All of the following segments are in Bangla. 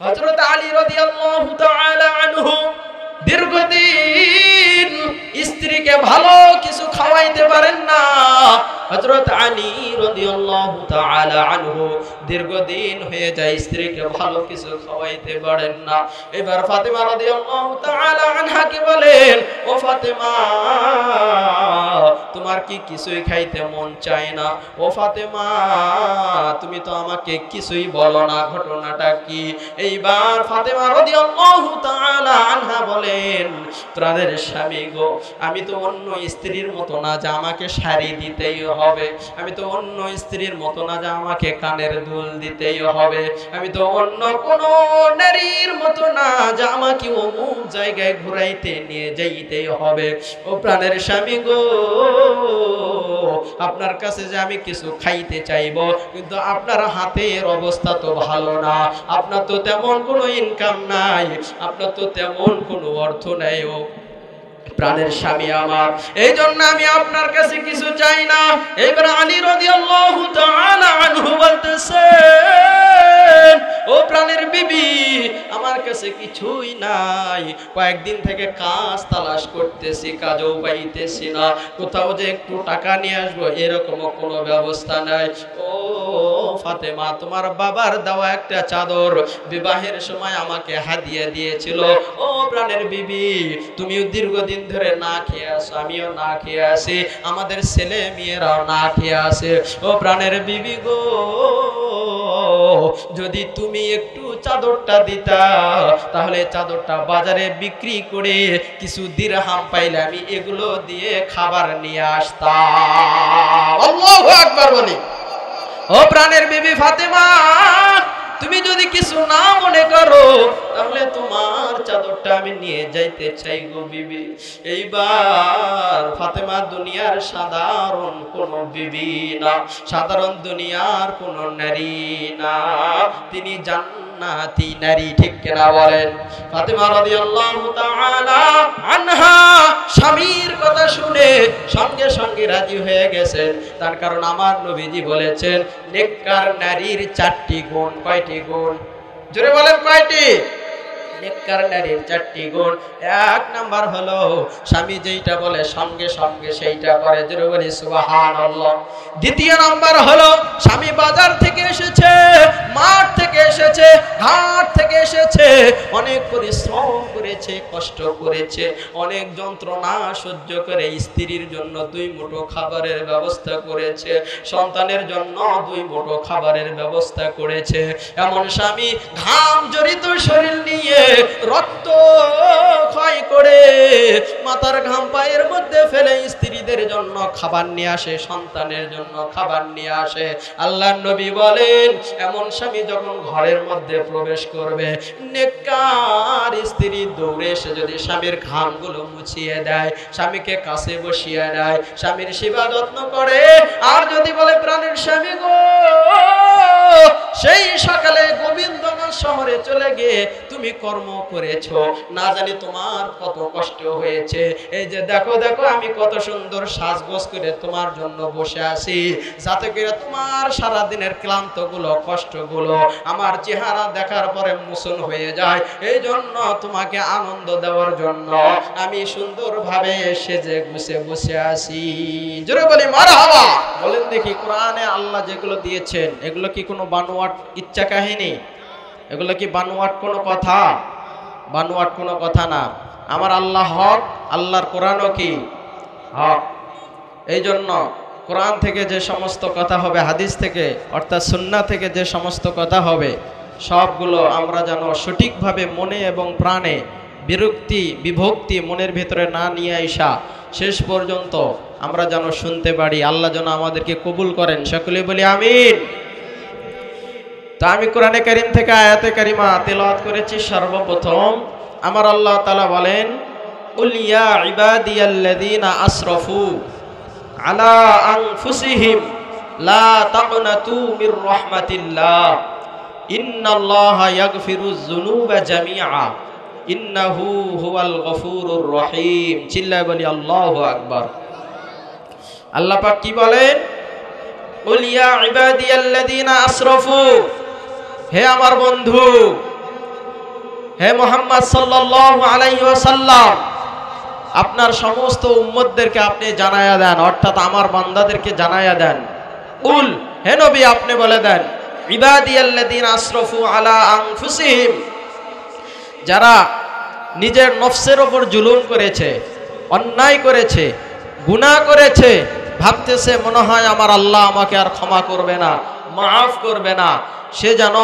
হযরত আলী রাদিয়াল্লাহু তাআলা আনহু দীর্ঘদিন স্ত্রীকে ভালো কিছু খাওয়াইতে পারেন না। হযরত আলী রাদিয়াল্লাহু তাআলা আনহু দীর্ঘদিন হয়ে যায় স্ত্রীকে ভালো কিছু খাওয়াইতে পারেন না। এবার ফাতেমা রাদিয়াল্লাহু তাআলা আনহাকে বলেন, ও ফাতেমা, তোমার কি কিছুই খাইতে মন চায় না? ও ফাতেমা, তুমি তো আমাকে কিছুই বলো না, ঘটনাটা কি? এইবার ফাতেমা রাদিয়াল্লাহু তাআলা আনহা বলেন, প্রাণের স্বামী গো, আমি তো অন্য স্ত্রীর মতো না যে আমাকে শাড়ি দিতেই হবে, আমি তো অন্য স্ত্রীর মতো না যে আমাকে কানের দুল দিতেই হবে, আমি তো অন্য কোনো নারীর মতো না যে আমাকে অমুক জায়গায় ঘুরাইতে নিয়ে যাইতেই হবে। ও প্রাণের স্বামী গো, আপনার কাছে যে আমি কিছু খাইতে চাইবো, কিন্তু আপনার হাতের অবস্থা তো ভালো না, আপনার তো তেমন কোনো ইনকাম নাই, আপনার তো তেমন কোনো অর্থ নাই। ও প্রাণের স্বামী আমার, এই জন্য আমি আপনার কাছে কিছু চাই না। এবার আলী রাদিয়াল্লাহু তাআলা আনহু বলতেছেন, ও প্রাণের বিবি, আমার কাছে কিছুই নাই, কয়েকদিন থেকে কাজ তালাশ করতেছি, কাজও পাইতেছি না, কোথাও যে একটু টাকা নিয়ে আসবো এরকম কোনো ব্যবস্থা নাই। ও ফাতেমা, তোমার বাবার দেওয়া একটা চাদর বিবাহের সময় আমাকে হাদিয়া দিয়েছিল। ও প্রাণের বিবি, তুমিও দীর্ঘদিন ধরে না খেয়ে আসো, আমিও না খেয়ে আসি, আমাদের ছেলে মেয়েরাও না খেয়ে আসে। ও প্রাণের বিবি গো, যদি তুমি একটু চাদরটা দিতা, তাহলে চাদরটা বাজারে বিক্রি করে কিছু দিরহাম পাইলে আমি এগুলো দিয়ে খাবার নিয়ে আসতাম। আল্লাহু আকবার বলি। ও প্রাণের বিবি ফাতেমা, তুমি যদি কিছু না মনে করো, তাহলে তোমার চাদরটা আমি নিয়ে যাইতে চাই গো বিবি। এইবার ফাতেমা দুনিয়ার সাধারণ কোন বিবি না, সাধারণ দুনিয়ার কোন নারী না, তিনি জান্নাতি নারী, ঠিক কিনা বলেন? ফাতেমা রাদিয়াল্লাহু তাআলা আনহা স্বামীর কথা শুনে সঙ্গে সঙ্গে রাজি হয়ে গেছেন। তার কারণ আমার নবীজি বলেছেন, নেককার নারীর 4টি গুণ। কয়টি গুণ? জোরে বলেন, কয়টি? নেককার নারীর 4টি গুণ। 1 নাম্বার হলো স্বামী যেইটা বলে সঙ্গে সঙ্গে সেইটা করে। জোরে বলি সুবহানাল্লাহ। 2 নাম্বার হলো স্বামী বাজার থেকে এসেছে, মাঠ থেকে এসেছে, ঘাট থেকে এসেছে, অনেক পরিশ্রম করেছে, কষ্ট করেছে, অনেক যন্ত্রণা সহ্য করে স্ত্রীর জন্য 2 মুঠো খাবারের ব্যবস্থা করেছে, সন্তানের জন্য 2 মুঠো খাবারের ব্যবস্থা করেছে। এমন স্বামী ঘাম জড়িত শরীর নিয়ে, রক্ত ক্ষয় করে, মাথার ঘাম পায়ের মধ্যে ফেলে স্ত্রীদের জন্য খাবার নিয়ে আসে, সন্তানের জন্য খাবার নিয়ে আসে। আল্লাহর নবী বলেন, এমন স্বামী যখন ঘরের মধ্যে প্রবেশ করবে, নেককার স্ত্রী দৌড়ে এসে যদি স্বামীর ঘামগুলো মুছিয়ে দেয়, স্বামীকে কাছে বসিয়ে দেয়, স্বামীর সেবা যত্ন করে, আর যদি বলে, প্রাণের স্বামী গো, সেই সকালে গোবিন্দগঞ্জ শহরে চলে গিয়ে তুমি কর্ম করেছো, না জানি তোমার কত কষ্ট হয়েছে, এই যে দেখো দেখো আমি কত সুন্দর সাজগোজ করে তোমার জন্য বসে আছি, যাতে করে তোমার সারা দিনের ক্লান্তগুলো, কষ্টগুলো আমার চেহারা দেখার পরে মোচন হয়ে যায়। এই জন্য তোমাকে আনন্দ দেওয়ার জন্য আমি সুন্দরভাবে সেজে গুছে বসে আছি। জোরে বলি মারহাবা। বলেন দেখি, কোরআনে আল্লাহ যেগুলো দিয়েছেন এগুলো কি কোনো বানোয়াট ইচ্ছা কাহিনী? এগুলো কি বানোয়াট কোনো কথা? বানোয়াট কোনো কথা না। আমার আল্লাহ হক, আল্লাহর কোরআনও কি হক। এই জন্য কোরআন থেকে যে সমস্ত কথা হবে, হাদিস থেকে অর্থাৎ সুন্নাহ থেকে যে সমস্ত কথা হবে, সবগুলো আমরা যেন সঠিকভাবে মনে এবং প্রাণে বিরক্তি বিভক্তি মনের ভেতরে না নিয়ে আইসা শেষ পর্যন্ত আমরা যেন শুনতে পারি। আল্লাহ যেন আমাদেরকে কবুল করেন, সকলে বলি আমিন। তা আমি কোরআনে কারীম থেকে আয়াতে কারিমা তেলাওয়াত করেছি। সর্বপ্রথম আমার আল্লাহ তাআলা বলেন, কুল ইয়া ইবাদিয়াল্লাযীনা আসরাফু আলা আনফুসিহিম লা তাকনাতু মির রাহমাতিল্লাহ ইন্নাল্লাহা ইয়াগফিরুয যুনুবা জামিআ ইন্নাহু হুয়াল গফুরুর রহিম। চিল্লায় বলি আল্লাহু আকবার। আল্লাহ পাক কি বলেন? কুল ইয়া ইবাদিয়াল্লাযীনা আসরাফু, হে আমার বন্ধু, হে মুহাম্মদ সাল্লাল্লাহু আলাইহি ওয়াসাল্লাম, আপনার সমস্ত উম্মতদেরকে আপনি জানায়া দেন, অর্থাৎ আমার বান্দাদেরকে জানায়া দেন। কুল, হে নবী আপনি বলে দেন, ইবাদিয়াল্লাযীনা আসরাফু আলা আনফুসিহিম, যারা নিজের নফসের ওপর জুলুম করেছে, অন্যায় করেছে, গুনাহ করেছে, ভাবতেছে মনে হয় আমার আল্লাহ আমাকে আর ক্ষমা করবে না, মাফ করবে না, সে যেন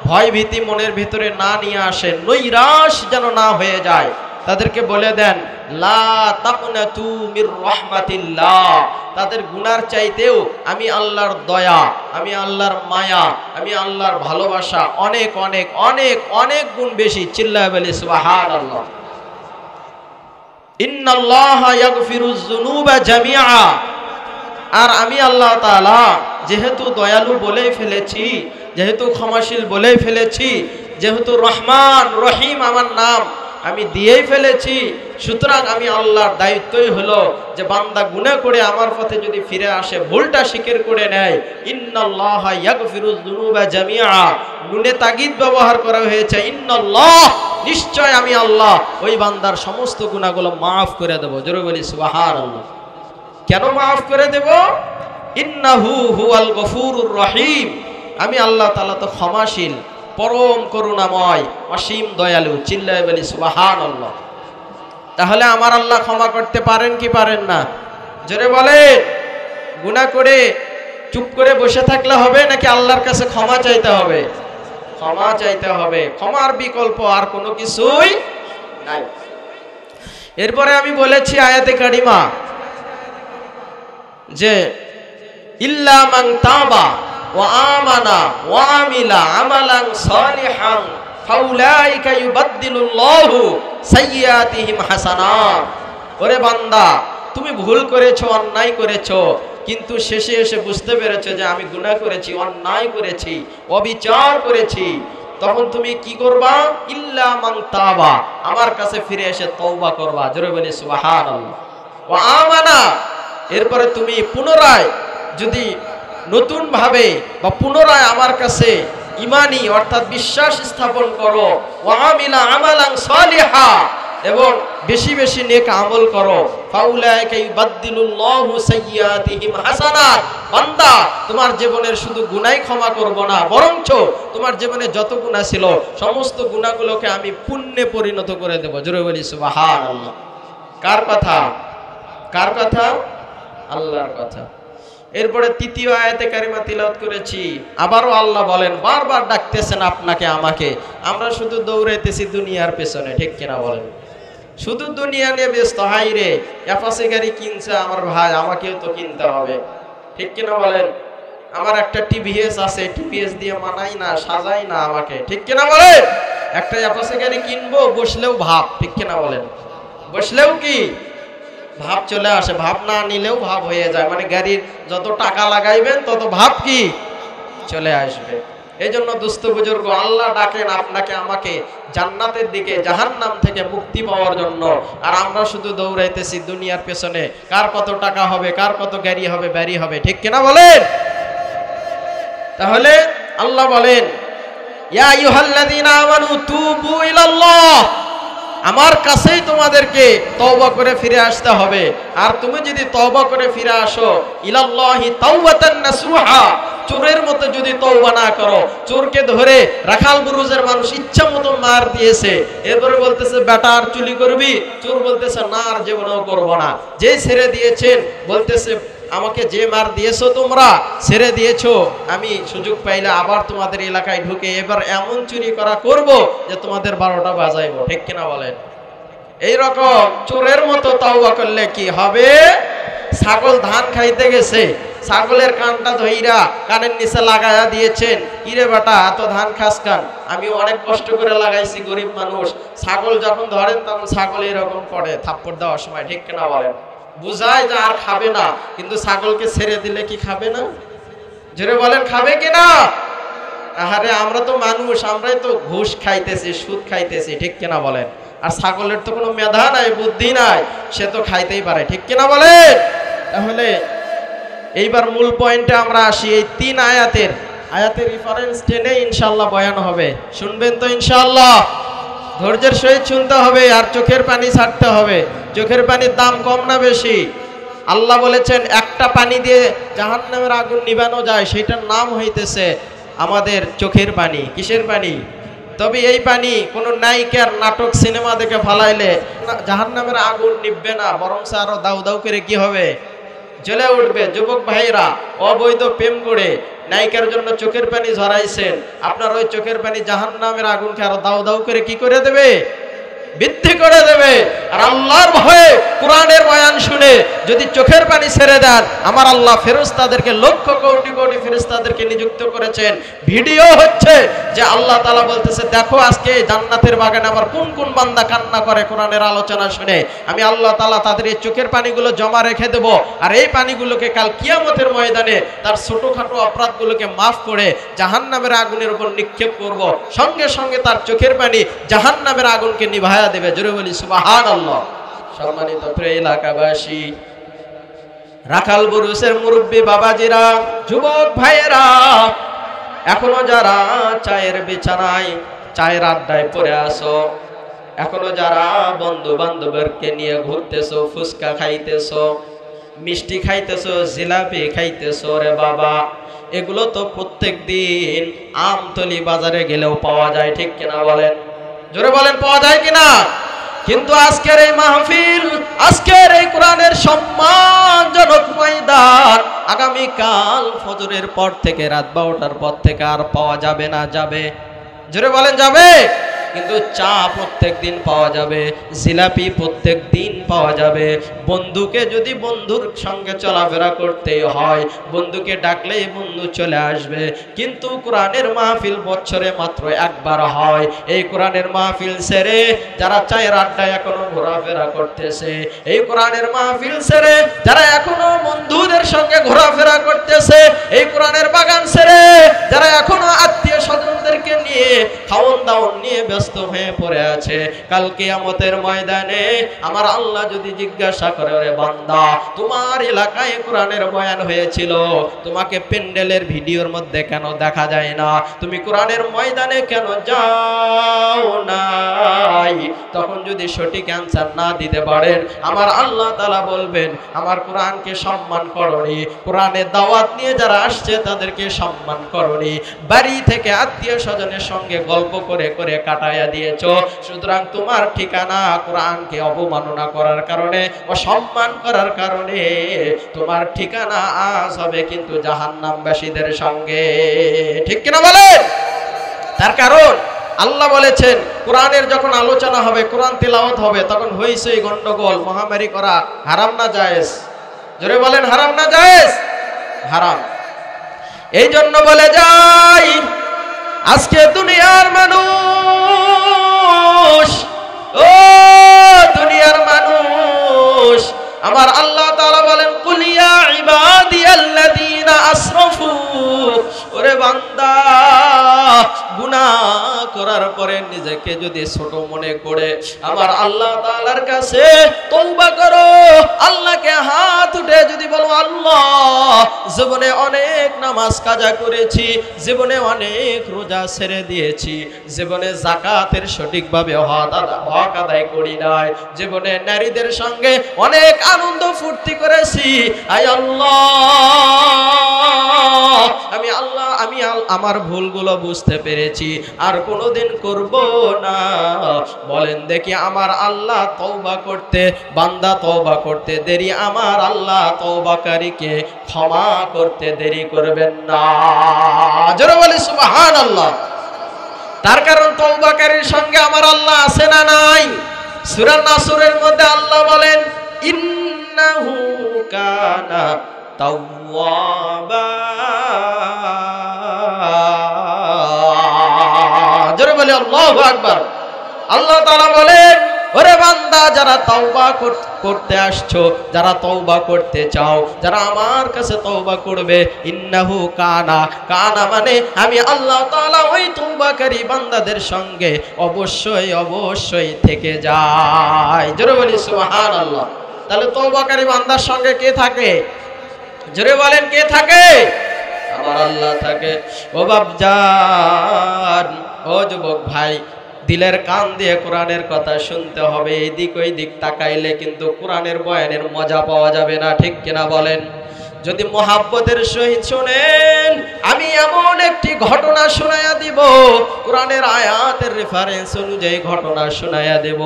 ভয় ভীতি মনের ভিতরে না নিয়ে আসে, নৈরাশ যেন না হয়ে যায়, তাদেরকে বলে দেন লা তাকনাতু মির রাহমাতিল্লাহ, তাদের গুনার চাইতেও আমি আল্লাহর দয়া, আমি আল্লাহর মায়া, আমি আল্লাহর ভালোবাসা অনেক অনেক অনেক অনেক গুণ বেশি। চিল্লায়ে বলি সুবহানাল্লাহ। ইন্নাল্লাহা ইয়াগফিরুয যুনুবা জামিআ, আর আমি আল্লাহ তাআলা যেহেতু দয়ালু বলেই ফেলেছি, যেহেতু ক্ষমাশীল বলেই ফেলেছি, যেহেতু রহমান রহিম আমার নাম আমি দিয়েই ফেলেছি, সুতরাং আমি আল্লাহর দায়িত্বই হলো যে বান্দা গুনাহ করে আমার পথে যদি ফিরে আসে, ভুলটা স্বীকার করে নেয়, ইন্নাল্লাহা ইয়াগফিরুয যুনুবা জামিআ, নুনে তাগিদ ব্যবহার করা হয়েছে, ইন্নাল্লাহ, নিশ্চয় আমি আল্লাহ ওই বান্দার সমস্ত গুনাহগুলো মাফ করে দেব। জোরে বলি সুবহানাল্লাহ। কেন মাফ করে দেব? ইন্নাহু হুয়াল গফুরুর রহিম, আমি আল্লাহ তাআলা তো ক্ষমাশীল, পরম করুণাময়, অসীম দয়ালু। চিল্লায়ে বলি সুবহানাল্লাহ। তাহলে আমার আল্লাহ ক্ষমা করতে পারেন কি পারেন না? জোরে বলেন। গুনাহ করে চুপ করে বসে থাকলে হবে নাকি আল্লাহর কাছে ক্ষমা চাইতে হবে? ক্ষমা চাইতে হবে, ক্ষমার বিকল্প আর কোনো কিছুই নাই। এরপরে আমি বলেছি আয়াতে কারিমা যে ইল্লা মান তাবা ওয়া আমানা ওয়া আমিলা আমালান সালিহান ফাউলাইকা ইউবাদদিলুল্লাহু সাইয়্যাতিহিম হাসানাত। ওরে বান্দা, তুমি ভুল করেছো, অন্যায় করেছো, কিন্তু শেষে এসে বুঝতে পেরেছো যে আমি গুনাহ করেছি, অন্যায় করেছি, অবিচার করেছি, তখন তুমি কি করবা? ইল্লা মান তাবা, আমার কাছে ফিরে এসে তওবা করবা। জোরে বলি সুবহানাল্লাহ। ওয়া আমানা, এরপরে তুমি পুনরায় যদি নতুন ভাবে বা পুনরায় আমার কাছে ইমানি অর্থাৎ বিশ্বাস স্থাপন করো, ওয়া আমিলা আমালান সালিহা, এবং বেশি বেশি নেক আমল করো, ফাউলাইকা ইউবাদদিলুল্লাহু সাইয়্যাতিহিম হাসানাত। বান্দা, তোমার জীবনের শুধু গুনাহই ক্ষমা করব না, বরঞ্চ তোমার জীবনে যত গুনাহ ছিল সমস্ত গুনাহগুলোকে আমি পুণ্যে পরিণত করে দেব। জোরে বলি সুবহানাল্লাহ। কার কথা? কার কথা? আল্লাহর কথা। এরপরে তৃতীয় আয়াতে কারিমা তিলাওয়াত করেছি, আবারও আল্লাহ বলেন, বারবার ডাকতেছেন আপনাকে আমাকে, আমরা শুধু দৌড়াইতেছি দুনিয়ার পেছনে, ঠিক কিনা বলেন? শুধু দুনিয়া নিয়ে ব্যস্ত। হাই রে, অ্যাপাচি গাড়ি কিনছে আমার ভাই, আমাকেও তো কিনতে হবে, ঠিক কিনা বলেন? আমার একটা টিভিএস আছে, টিভিএস দিয়ে মানাই না, সাজাই না আমাকে, ঠিক কিনা বলেন? একটা অ্যাপাচি গাড়ি কিনবো, বসলেও ভাব, ঠিক কিনা বলেন? বসলেও কি ভাব চলে আসে, ভাব না নিলেও ভাব হয়ে যায়, মানে গাড়ির যত টাকা লাগাইবেন তত ভাব কি চলে আসবে। এই জন্য দুস্থ বুজুর্গ, আল্লাহ ডাকেন আপনাকে আমাকে জান্নাতের দিকে, জাহান্নাম থেকে মুক্তি পাওয়ার জন্য, আর আমরা শুধু দৌড়াইতেছি দুনিয়ার পেছনে, কার কত টাকা হবে, কার কত গাড়ি হবে, বাড়ি হবে, ঠিক কিনা বলেন? তাহলে আল্লাহ বলেন, ইয়া আইয়ুহাল্লাযীনা আমানু তুবু ইলাল্লাহ, আমার কাছেই তোমাদেরকে তওবা করে ফিরে আসতে হবে। আর তুমি যদি তওবা করে ফিরে আসো, ইলাল্লাহি তাওবাতান নাসুহা, চোরের মতো যদি তওবা না করো, চোরকে ধরে রাখাল বুরুজের মানুষ ইচ্ছা মতো মার দিয়েছে, এরপরে বলতেছে বেটা আর চুরি করবি, চোর বলতেছে না আর জীবনেও করব না। যে ছেড়ে দিয়েছেন বলতেছে আমাকে যে মার দিয়েছো তোমরা, ছেড়ে দিয়েছো, আমি সুযোগ পাইলে আবার তোমাদের এলাকায় ঢুকে এবার এমন চুরি করা করব যে তোমাদের 12টা বাজাইবো, ঠিক কিনা বলেন? এইরকম চোরের মতো তওবা করলে কি হবে? ছাগল ধান খাইতে গেছে, ছাগলের কানটা ধইরা কানের নিচে লাগায়া দিয়েছেন, কিরে বেটা এত ধান খাস কান? আমি অনেক কষ্ট করে লাগাইছি, গরিব মানুষ। ছাগল যখন ধরেন তখন ছাগল এরকম করে থাপ্পড় দেওয়ার সময়, ঠিক কিনা বলেন? বুঝায় যে আর খাবে না, কিন্তু ছাগলকে ছেড়ে দিলে কি খাবে না? জোরে বলেন, খাবে কিনা? আরে আমরা তো মানুষ, আমরাই তো ঘুষ খাইতেছি, সুদ খাইতেছি, ঠিক কিনা বলেন? আর ছাগলের তো কোনো মেধা নাই, বুদ্ধি নাই, সে তো খাইতেই পারে, ঠিক কিনা বলেন? তাহলে এইবার মূল পয়েন্টে আমরা আসি। এই 3 আয়াতের রেফারেন্স টেনে ইনশাআল্লাহ বয়ান হবে, শুনবেন তো ইনশাআল্লাহ? ধৈর্যের সহিত শুনতে হবে আর চোখের পানি ছাড়তে হবে। চোখের পানির দাম কম না বেশি? আল্লাহ বলেছেন একটা পানি দিয়ে জাহান্নামের আগুন নিভানো যায়, সেটার নাম হইতেছে আমাদের চোখের পানি। কিসের পানি? তবে এই পানি কোনো নায়িকার নাটক সিনেমা দেখে ফালাইলে জাহান্নামের আগুন নিভবে না, বরং আরো দাউ দাউ করে কি হবে, জ্বলে উঠবে। যুবক ভাইরা অবৈধ প্রেম করে নায়িকার জন্য চোখের পানি ঝরাইছেন, আপনার ওই চোখের পানি জাহান্নামের আগুনকে আরো দাউ দাউ করে কি করে দেবে, বৃদ্ধি করে দেবে। আর আল্লাহর ভয়ে কোরআনের বয়ান শুনে যদি চোখের পানি ছেড়ে দেন, আমার আল্লাহ ফেরেশতাদেরকে লক্ষ কোটি কোটি ফেরেশতাদেরকে নিযুক্ত করেছেন। ভিডিও হচ্ছে যে আল্লাহ তাআলা বলতেছে, দেখো আজকে জান্নাতের বাগানে আমার কোন কোন বান্দা কান্না করে কোরআনের আলোচনা শুনে। আমি আল্লাহ তাআলা তাদের এই চোখের পানিগুলো জমা রেখে দেব, আর এই পানিগুলোকে কাল কিয়ামতের ময়দানে তার ছোটখাটো অপরাধগুলোকে মাফ করে জাহান্নামের আগুনের উপর নিক্ষেপ করব। সঙ্গে সঙ্গে তার চোখের পানি জাহান্নামের আগুনকে নিভায়া দেবে। জোরে বলি সুবহানাল্লাহ। সম্মানিত প্রিয় এলাকাবাসী, রাখাল বুরুসের মুরব্বী বাবাজিরা, যুবক ভাইয়েরা, এখনো যারা চায়ের বিছানায় চায়ের আড্ডায় পড়ে আসো, এখনো যারা বন্ধু বান্ধবকে নিয়ে ঘুরতেছো, ফুচকা খাইতেছো, মিষ্টি খাইতেছো, জিলাপি খাইতেছো, রে বাবা, এগুলো তো প্রত্যেক দিন আমতলি বাজারে গেলেও পাওয়া যায়, ঠিক কিনা বলেন? জোরে বলেন, পাওয়া যায় কিনা? কিন্তু আজকের এই মাহফিল, আজকের এই কোরআনের সম্মানজনক ময়দান আগামীকাল ফজরের পর থেকে রাত 12টার পর থেকে আর পাওয়া যাবে না? যাবে? জোরে বলেন, যাবে? কিন্তু চা প্রত্যেক দিন পাওয়া যাবে, জিলাপি প্রত্যেক দিন পাওয়া যাবে। বন্ধুকে যদি বন্ধুর সঙ্গে চলাফেরা করতে হয়, বন্ধুকে ডাকলেই বন্ধু চলে আসবে। কিন্তু কোরআনের মাহফিল বছরে মাত্র একবার হয়। এই কোরআনের মাহফিল ছেড়ে যারা চায়ের আড্ডায় এখনো ঘোরাফেরা করতেছে, এই কোরআনের মাহফিল ছেড়ে যারা এখনো বন্ধুদের সঙ্গে ঘোরাফেরা করতেছে, এই কোরআনের বাগান ছেড়ে যারা এখনো আত্মীয় স্বজনদেরকে নিয়ে খাওন দাওন নিয়ে ব্যস্ত হয়ে পড়ে আছে, কাল কিয়ামতের ময়দানে আমার আল্লাহ যদি জিজ্ঞাসা করে, রে বান্দা, তোমার এলাকায় কোরআনের বয়ান হয়েছিল, তোমাকে প্যান্ডেলের ভিডিওর মধ্যে কেন দেখা যায় না? তুমি কোরআনের ময়দানে কেন যাও নাই? তখন যদি সঠিক অ্যানসার না দিতে পারেন, আমার আল্লাহ তাআলা বলবেন, আমার কোরআনকে সম্মান করনি, কোরআনের দাওয়াত নিয়ে যারা আসছে তাদেরকে সম্মান করনি, বাড়ি থেকে আত্মীয় স্বজনের সঙ্গে গল্প করে করে কাটায়া দিয়েছো, সুতরাং তোমার ঠিকানা কোরআনকে অবমাননা করার কারণে, অসম্মান করার কারণে তোমার ঠিকানা আজ হবে কিন্তু জাহান্নামবাসীদের সঙ্গে, ঠিক কিনা বলেন? তার কারণ আল্লাহ বলেছেন, কোরআনের যখন আলোচনা হবে, কোরআন তেলাওয়াত হবে, তখন হইচই গন্ডগোল মহামারী করা হারাম না জায়েজ? জোরে বলেন, হারাম না জায়েজ? হারাম। এই জন্য বলে যাই, আজকে দুনিয়ার মানুষ, ও দুনিয়ার মানুষ, আমার আল্লাহ তাআলা বলেন, কুল ইয়া ইবাদিয়াল্লাযীনা আসরাফু, ওরে বান্দা, গুনাহ করার পরে নিজেকে যদি ছোট মনে করে আমার আল্লাহ তাআলার কাছে তওবা করো, আল্লাহকে হাত উঠে যদি বলো, আল্লাহ, জীবনে অনেক নামাজ কাজা করেছি, জীবনে অনেক রোজা ছেড়ে দিয়েছি, জীবনে যাকাতের সঠিকভাবে হক আদায় করি নাই, জীবনে নারীদের সঙ্গে অনেক আনন্দ ফুর্তি করেছি, আয় আল্লাহ, আমি আমার ভুলগুলো বুঝতে পেরেছি, আর কোনোদিন করব না। বলেন দেখি, আমার আল্লাহ তওবা করতে, বান্দা তওবা করতে দেরি, আমার আল্লাহ তওবাকারীকে ক্ষমা করতে দেরি করবেন না। জোরে বলি সুবহানাল্লাহ। তার কারণ তওবাকারীর সঙ্গে আমার আল্লাহ আছে না নাই? সূরা নাসরের মধ্যে আল্লাহ বলেন, ইন্নাহু কানা তাওয়াবা। জোরে বলি আল্লাহু আকবার। আল্লাহ তাআলা বলেন, ওরে বান্দা, যারা তওবা করতে আসছো, যারা তওবা করতে চাও, যারা আমার কাছে তওবা করবে, ইন্নাহু কানা, কানা মানে আমি আল্লাহ তাআলা ওই তওবাকারী বান্দাদের সঙ্গে অবশ্যই অবশ্যই থেকে যাই। জোরে বলি সুবহানাল্লাহ। তাহলে তওবাকারী বান্দার সঙ্গে কে থাকে? জোরে বলেন, কে থাকে? আমার আল্লাহ থাকে। ও বাপজান, ও যুবক ভাই, দিলের কান দিয়ে কোরআনের কথা শুনতে হবে। এদিক ওই দিক তাকাইলে কিন্তু কোরআনের বয়ানের মজা পাওয়া যাবে না, ঠিক কিনা বলেন? যদি মোহাব্বতের সহিত শুনেন, আমি এমন একটি ঘটনা শোনায়া দিব, কোরআনের আয়াতের রেফারেন্স অনুযায়ী ঘটনা শোনায়া দেব।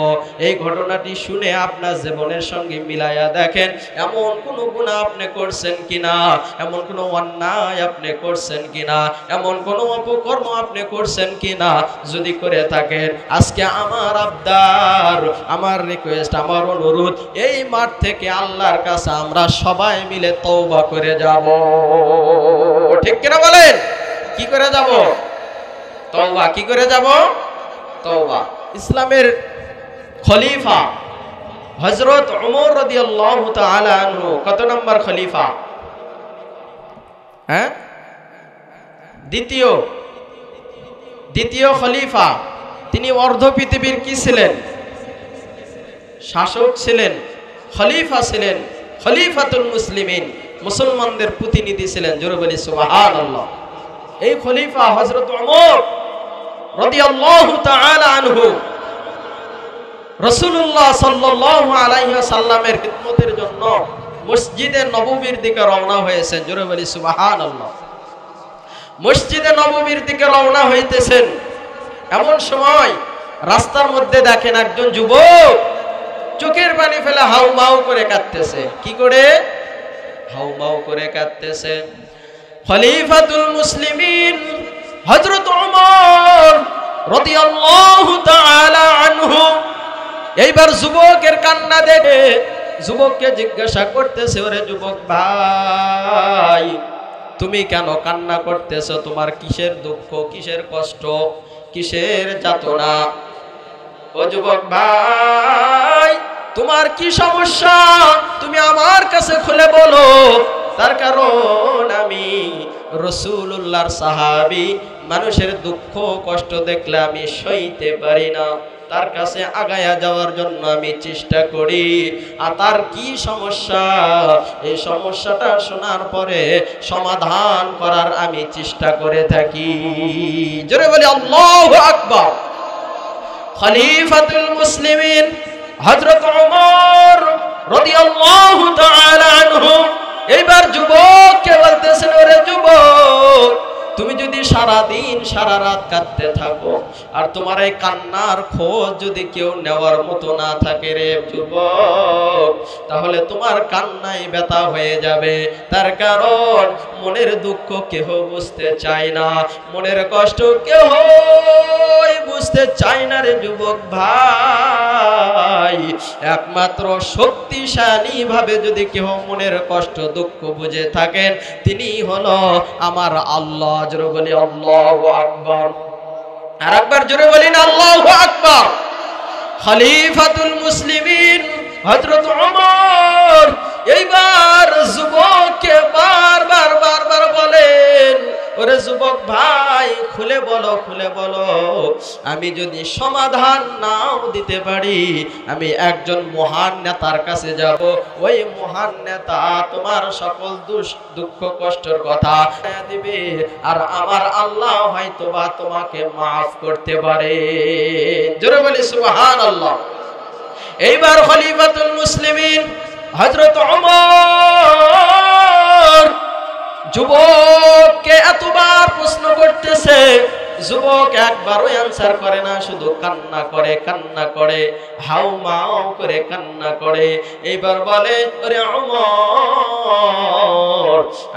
এই ঘটনাটি শুনে আপনার জীবনের সঙ্গে মিলায়া দেখেন, এমন কোনো গুনাহ আপনি করছেন কিনা, এমন কোনো অন্যায় আপনি করছেন কিনা, এমন কোনো অপকর্ম আপনি করছেন কিনা। যদি করে থাকেন, আজকে আমার আবদার, আমার রিকোয়েস্ট, আমার অনুরোধ, এই মাঠ থেকে আল্লাহর কাছে আমরা সবাই মিলে তওবা করে যাব। ঠিক কিনা বলেন? কি করে যাব? তওবা। কি করে যাব? তওবা। ইসলামের খলিফা হযরত ওমর রাদিয়াল্লাহু তাআলা আনহু কত নম্বর খলিফা? হ্যাঁ, দ্বিতীয় খলিফা। তিনি অর্ধ পৃথিবীর কি ছিলেন? শাসক ছিলেন, খলিফা ছিলেন, খলিফাতুল মুসলিমিন, মুসলমানদের প্রতিনিধি ছিলেন। জোরে বলি সুবহানাল্লাহ। এই খলিফা হযরত ওমর রাদিয়াল্লাহু তাআলা আনহু রাসূলুল্লাহ সাল্লাল্লাহু আলাইহি ওয়াসাল্লামের খিদমতের জন্য মসজিদে নববীর দিকে রওনা হয়েছেন। জোরে বলি সুবহানাল্লাহ। মসজিদে নববীর দিকে রওনা হইতেছেন, এমন সময় রাস্তার মধ্যে দেখেন একজন যুবক চোখের পানি ফেলে হাউমাউ করে কাঁদতেছে। কি করে? হাউমাউ করে কাঁদতেছে। খলিফাতুল মুসলিমিন হযরত ওমর রাদিয়াল্লাহু তাআলা আনহু এইবার যুবকের কান্না দেখে যুবককে জিজ্ঞাসা করতেছে, ওরে যুবক ভাই, তুমি কেন কান্না করতেছো? তোমার কিসের দুঃখ, কিসের কষ্ট, কিসের যাতনা? ও যুবক ভাই, তোমার কি সমস্যা তুমি আমার কাছে খুলে বলো। তার কারণ আমি রাসূলুল্লাহর সাহাবী, মানুষের দুঃখ কষ্ট দেখলে আমি সইতে পারি না, তার কাছে আগায়া যাওয়ার জন্য আমি চেষ্টা করি। আর তার কি সমস্যা, এই সমস্যাটা শোনার পরে সমাধান করার আমি চেষ্টা করে থাকি। জোরে বলি আল্লাহু আকবার। খলিফাতুল মুসলিমিন হযরত ওমর রাদিয়াল্লাহু তাআলা আনহু এইবার যুবককে বলতেছেন, ওরে যুবক, তুমি যদি সারা দিন সারা রাত কাঁদতে থাকো আর তোমার এই কান্নার খোঁজ যদি কেউ নেওয়ার মতো না থাকে রে যুবক, তাহলে তোমার কান্নাই ব্যথা হয়ে যাবে। তার কারণ মনের দুঃখ কেহ বুঝতে চায় না, মনের কষ্ট কেহ বুঝতে চায় না রে যুবক ভাই। একমাত্র শক্তিশালী ভাবে যদি কেহ মনের কষ্ট দুঃখ বুঝে থাকেন, তিনি হলো আমার আল্লাহ। জোরে বলি আল্লাহু আকবার। আর একবার জোরে বলিন আল্লাহু আকবার। খলিফাতুল মুসলিমিন হযরত ওমর এইবার যুবককে বারবার বলেন, ওরে যুবক ভাই, খুলে বলো, খুলে বলো, আমি যদি সমাধান নাও দিতে পারি, আমি একজন মহান নেতার কাছে যাব। ওই মহান নেতা তোমার সকল দুঃখ কষ্টের কথা দিবে, আর আমার আল্লাহ হয়তোবা তোমাকে মাফ করতে পারে। জোরে বলি সুবহানাল্লাহ। এইবার খলিফাতুল মুসলিমিন হযরত ওমর যুবককে এতবার প্রশ্ন করতেছে, যুবক একবারও অ্যানসার করে না, শুধু কান্না করে হাউমাউ করে কান্না করে। এইবার বলে, ওরে ওমর,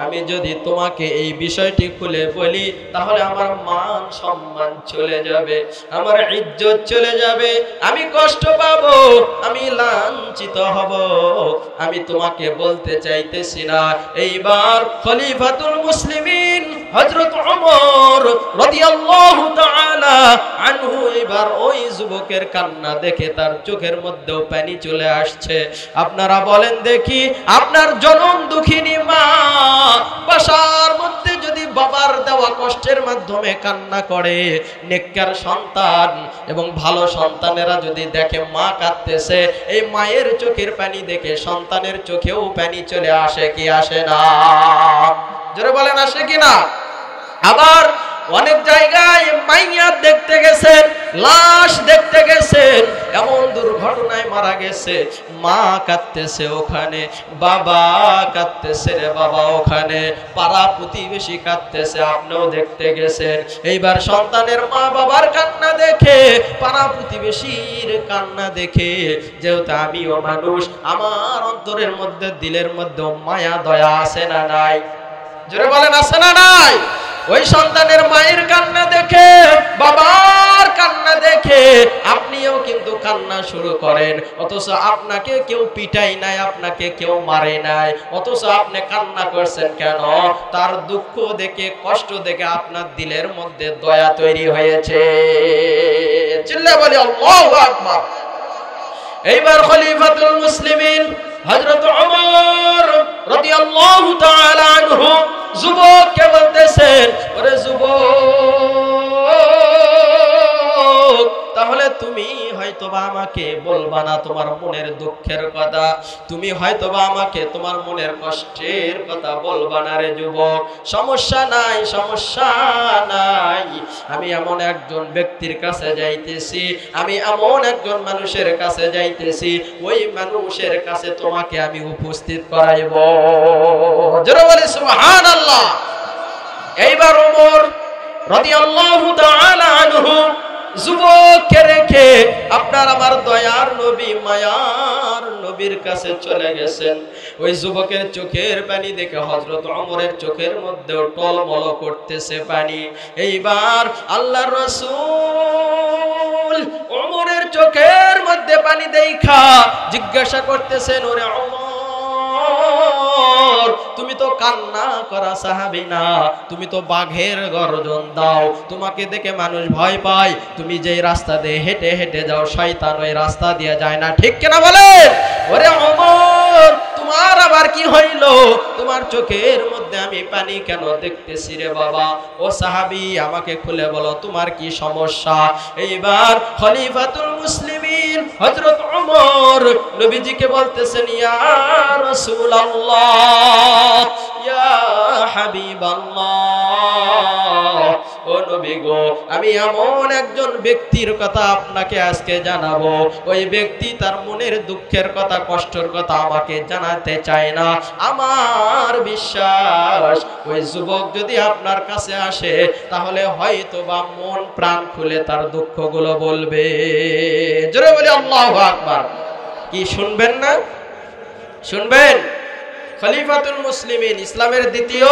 আমি যদি তোমাকে এই বিষয়টি খুলে বলি, তাহলে আমার মান সম্মান চলে যাবে, আমার ইজ্জত চলে যাবে, আমি কষ্ট পাবো, আমি লাঞ্ছিত হব। আমি তোমাকে বলতে চাইতেছি না। এইবার খলিফাতুল মুসলিমিন হযরত ওমর রাদিয়াল্লাহু তাআলা আনহু এবার ওই যুবকের কান্না দেখে তার চোখের মধ্যেও পানি চলে আসছে। আপনারা বলেন দেখি, আপনার জনম দুঃখিনী মা বাসার মধ্যে যদি বাবার দেওয়া কষ্টের মাধ্যমে কান্না করে, নেককার সন্তান এবং ভালো সন্তানেরা যদি দেখে মা কাঁদতেছে, এই মায়ের চোখের পানি দেখে সন্তানের চোখেও পানি চলে আসে কি আসে না? জোরে বলেন আসে কি না? আবার অনেক জায়গায় মাইয়া দেখতে গেছেন, লাশ দেখতে গেছেন, এমন দুর্ঘটনায় মারা গেছে, মা কাঁদতেছে ওখানে, বাবা কাঁদতেছে রে বাবা ওখানে, পাড়া প্রতিবেশী কাঁদতেছে, আপনিও দেখতে গেছেন। এইবার সন্তানের মা বাবার কান্না দেখে, পাড়া প্রতিবেশীর কান্না দেখে, যেহেতু আমিও মানুষ, আমার অন্তরের মধ্যে দিলের মধ্যে মায়া দয়া আছে না নাই? জোরে বলেন আছে না নাই? ওই সন্তানের মায়ের কান্না দেখে, বাবার কান্না দেখে আপনিও কিন্তু কান্না শুরু করেন, অথচ আপনাকে কেউ পিটাই নাই, আপনাকে কেউ মারে নাই, অথচ আপনি কান্না করছেন কেন? তার দুঃখ দেখে, কষ্ট দেখে আপনার দিলের মধ্যে দয়া তৈরি হয়েছে। চিল্লায়ে বলি আল্লাহু আকবার। এইবার খলিফাতুল মুসলিমিন হযরত ওমর রাদিয়াল্লাহু তাআলা আনহু যুবককে বলতেছেন, ওরে যুবক, তাহলে তুমি হয়তোবা আমাকে বলবা না তোমার মনের দুঃখের কথা, তুমি হয়তোবা আমাকে তোমার মনের কষ্টের কথা বলবা না রে যুবক। সমস্যা নাই, সমস্যা নাই, আমি এমন একজন ব্যক্তির কাছে যাইতেছি, আমি এমন একজন মানুষের কাছে যাইতেছি, ওই মানুষের কাছে তোমাকে আমি উপস্থিত করাইব। জোরে বলি সুবহানাল্লাহ। এইবার ওমর রাদিয়াল্লাহু তাআলা আনহু যুবককে রেখে আপনার আমার দয়ার নবী, মায়ার নবীর কাছে চলে গেছেন। ওই যুবকের চোখের পানি দেখে হযরত ওমরের চোখের মধ্যে টলমল করতেছে পানি। এইবার আল্লাহর রাসূল ওমরের চোখের মধ্যে পানি দেখা জিজ্ঞাসা করতেছেন, ওরে ওমর, তুমি তো কান্না করা সাহাবী না, তুমি তো বাঘের গর্জন দাও, তোমাকে দেখে মানুষ ভয় পায়, তুমি যেই রাস্তা দিয়ে হেঁটে হেঁটে যাও, শয়তান ওই রাস্তা দিয়ে যায় না, ঠিক কিনা বলেন? ওরে ওমর, তোমার আবার কি হইল? তোমার চোখের মধ্যে আমি পানি কেন দেখতেছি রে বাবা? ও সাহাবী, আমাকে খুলে বলো তোমার কি সমস্যা? এইবার খলিফাতুল মুসলিমিন হযরত ওমর নবীজিকে বলতেছেন, ইয়া রাসূলুল্লাহ, ইয়া হাবিবাল্লাহ, ও নবী গো, আমি এমন একজন ব্যক্তির কথা আপনাকে আজকে জানাবো, ওই ব্যক্তি তার মনের দুঃখের কথা, কষ্টের কথা আমাকে জানাতে চায় না। আমার বিশ্বাস ওই যুবক যদি আপনার কাছে আসে, তাহলে হয়তো বা মন প্রাণ খুলে তার দুঃখগুলো বলবে। জোরে বলি আল্লাহু আকবার। কি শুনবেন না? শুনবেন? খলিফাতুল মুসলিমিন, ইসলামের দ্বিতীয়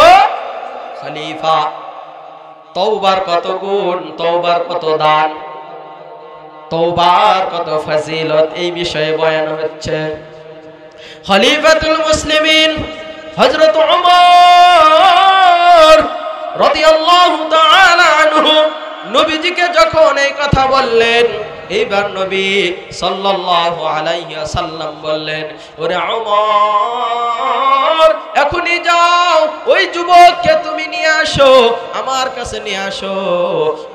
খলিফা। তওবার কত গুণ, তওবার কত দান, তওবার কত ফজিলত, এই বিষয়ে বয়ান হচ্ছে। খলিফাতুল মুসলিমিন হযরত ওমর রাদিয়াল্লাহু তাআলা আনহু নবীজিকে যখন এই কথা বললেন, এইবার নবী সাল্লাল্লাহু আলাইহি ওয়াসাল্লাম বললেন, ওরে ওমর, এখনই যাও, ওই যুবককে তুমি নিয়ে আসো, আমার কাছে নিয়ে আসো,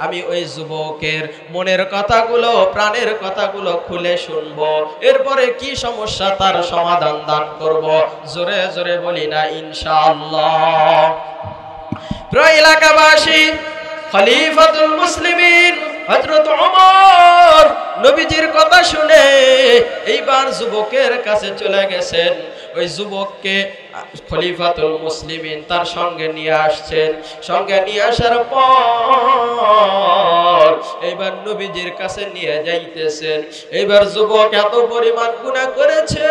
আমি ওই যুবকের মনের কথাগুলো, প্রাণের কথাগুলো খুলে শুনবো, এরপরে কি সমস্যা তার সমাধান দান করব। জোরে জোরে বলি না ইনশাআল্লাহ। প্রিয় এলাকাবাসী, খলিফাতুল মুসলিমিন হযরত ওমর নবীজির কথা শুনে এইবার যুবকের কাছে চলে গেছেন। ওই যুবককে খলিফাতুল মুসলিমিন তার সঙ্গে নিয়ে আসছেন। সঙ্গে নিয়ে আসার পর এইবার নবীজির কাছে নিয়ে যাইতেছেন। এইবার যুবক এত পরিমাণ গুনাহ করেছে,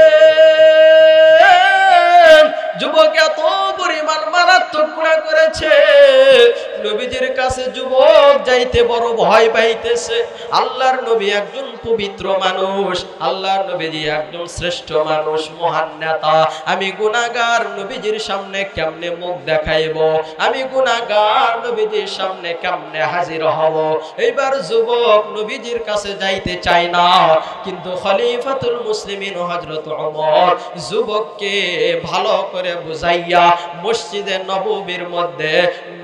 যুবক এত পরিমাণ মারাত্মক গুনাহ করেছে, নবীজির কাছে যুবক যাইতে বড় ভয় পাইতেছে। আল্লাহর নবী একজন পবিত্র মানুষ, আল্লাহর নবীজি একজন শ্রেষ্ঠ মানুষ, মহান নেতা। আমি গুনাহগার নবীজির সামনে কেমনে মুখ দেখাইব? আমি গুনাহগার নবীজির সামনে কেমনে হাজির হব? এইবার যুবক নবীজির কাছে যাইতে চায় না, কিন্তু খলিফাতুল মুসলিমিন হযরত ওমর যুবককে ভালো করে বুঝাইয়া মসজিদে নববীর মধ্যে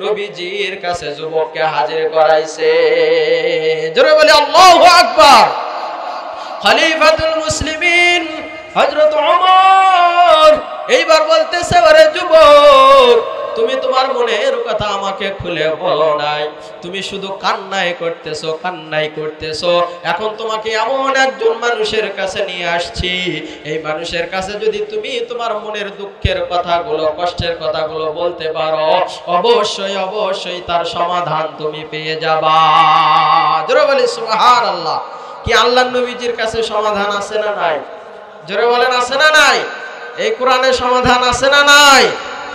নবীজির কাছে যুবককে হাজির করাইছে। জোরে বলি আল্লাহু আকবার। খলিফাতুল মুসলিমিন হযরত ওমর এইবার বলতেছে, ওরে যুবক, তুমি তোমার মনের কথা আমাকে খুলে বলো নাই, তুমি শুধু কান্নাই করতেছো। এখন তোমাকে এমন একজন মানুষের কাছে নিয়ে আসছি, এই মানুষের কাছে যদি তুমি তোমার মনের দুঃখের কথাগুলো, কষ্টের কথাগুলো বলতে পারো, অবশ্যই তার সমাধান তুমি পেয়ে যাবা। জোরে বলি সুবহানাল্লাহ। কি আল্লাহর নবীজির কাছে সমাধান আছে না নাই? জোরে বলেন আছে না নাই? এই কোরআনে সমাধান আছে না নাই?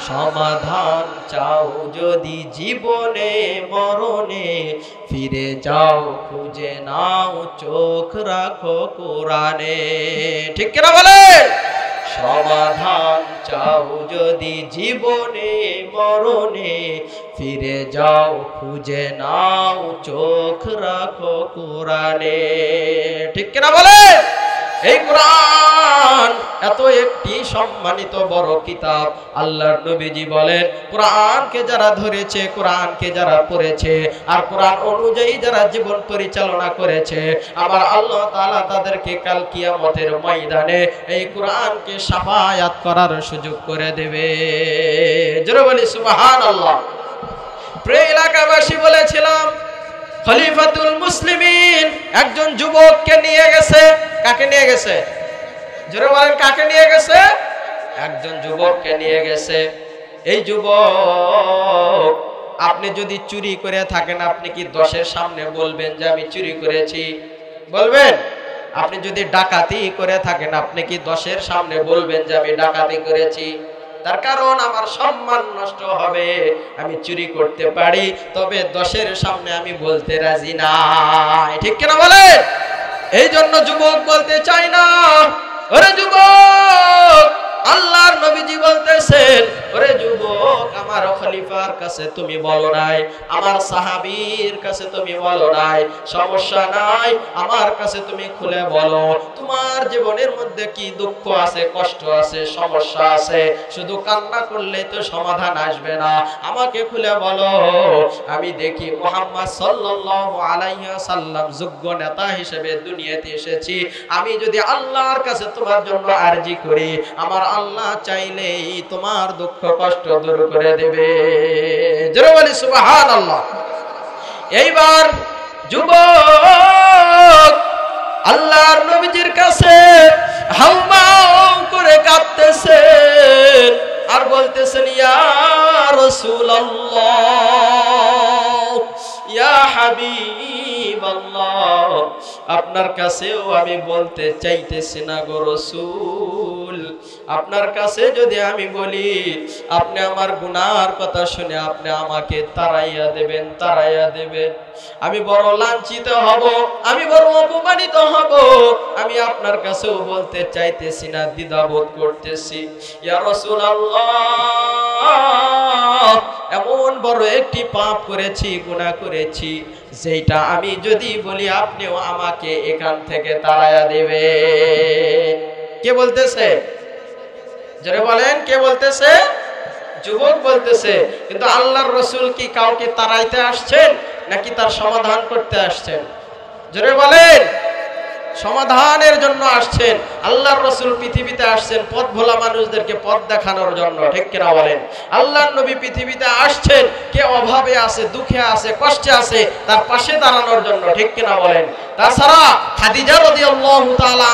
সমাধান চাও যদি জীবনে মরণে, ফিরে যাও খুঁজে নাও, চোখ রাখো কোরআনে। ঠিক কিনা বলেন? সমাধান চাও যদি জীবনে মরণে, ফিরে যাও খুঁজে নাও, চোখ রাখো কোরআনে। ঠিক কিনা বলেন? এই কোরআন এত একটি সম্মানিত বড় কিতাব। আল্লাহর নবীজি বলেন, কোরআনকে যারা ধরেছে, কোরআনকে যারা পড়েছে, আর কোরআন অনুযায়ী যারা জীবন পরিচালনা করেছে, আমার আল্লাহ তাআলা তাদেরকে কাল কিয়ামতের ময়দানে এই কোরআনকে শাফায়াত করার সুযোগ করে দেবে। জোরে বলি সুবহানাল্লাহ। প্রিয় এলাকাবাসী, বলেছিলাম খলিফাতুল মুসলিমিন একজন যুবককে নিয়ে গেছে। কাকে নিয়ে গেছে? জোরে বলেন, কাকে নিয়ে গেছে? একজন যুবককে নিয়ে গেছে। এই যুবক, আপনি যদি চুরি করে থাকেন, আপনি কি 10-এর সামনে বলবেন যে আমি চুরি করেছি? বলবেন? আপনি যদি ডাকাতি করে থাকেন, আপনি কি 10-এর সামনে বলবেন যে আমি ডাকাতি করেছি? তার কারণ আমার সম্মান নষ্ট হবে। আমি চুরি করতে পারি, তবে 10-এর সামনে আমি বলতে রাজি না। ঠিক কিনা বলেন? এই জন্য যুবক বলতে চাই না। ওরে যুবক, আল্লাহর নবীজি বলতেছেন, ওরে যুবক, আমার খলিফার কাছে তুমি বলো নাই, আমার সাহাবীর কাছে তুমি বলো নাই, সমস্যা নাই, আমার কাছে তুমি খুলে বলো। তোমার জীবনের মধ্যে কি দুঃখ আছে, কষ্ট আছে, সমস্যা আছে? শুধু কান্না করলে তো সমাধান আসবে না, আমাকে খুলে বলো। আমি দেখি মুহাম্মদ সাল্লাল্লাহু আলাইহি ওয়াসাল্লাম যোগ্য নেতা হিসেবে দুনিয়াতে এসেছি। আমি যদি আল্লাহর কাছে তোমার জন্য আরজি করি, আমার আল্লাহ চাইলেই তোমার দুঃখ কষ্ট দূর করে দেবে। জোরে বলি সুবহানাল্লাহ। এইবার যুবক আল্লাহর নবীজির কাছে হাউমাউ করে কাঁদতেছে আর বলতেছেন, ইয়া রাসূলুল্লাহ, ইয়া হাবিবাল্লাহ, আপনার কাছেও আমি বলতে চাইতেছি না গো রাসূল। আপনার কাছে যদি আমি বলি, আপনি আমার গুনার কথা শুনে আপনি আমাকে তাড়াইয়া দেবেন। আমি বড় লাঞ্ছিত হব, আমি বড় অপমানিত হব। আমি আপনার কাছেও বলতে চাইতেছি না, দ্বিধাবোধ করতেছি। ইয়া রাসূলুল্লাহ, এমন বড় একটি পাপ করেছি, গুনাহ করেছি, যেটা আমি যদি বলি আপনিও আমাকে এখান থেকে তাড়াইয়া দেবেন। কে বলতেছে? যারা বলেন, কে বলতেছে? যুবক বলতেছে। কিন্তু আল্লাহর রাসূল কি কাউকে তাড়াইতে আসছেন নাকি তার সমাধান করতে আসছেন? যারা বলেন, সমাধানের জন্য আসছেন। আল্লাহর রাসূল পৃথিবীতে আসছেন পথ ভোলা মানুষদেরকে পথ দেখানোর জন্য। ঠিক কিনা বলেন? আল্লাহর নবী পৃথিবীতে আসছেন কে অভাবে আছে, দুঃখে আছে, কষ্টে আছে, তার পাশে দাঁড়ানোর জন্য। ঠিক কিনা বলেন? তাছাড়া খাদিজা রাদিয়াল্লাহু তাআলা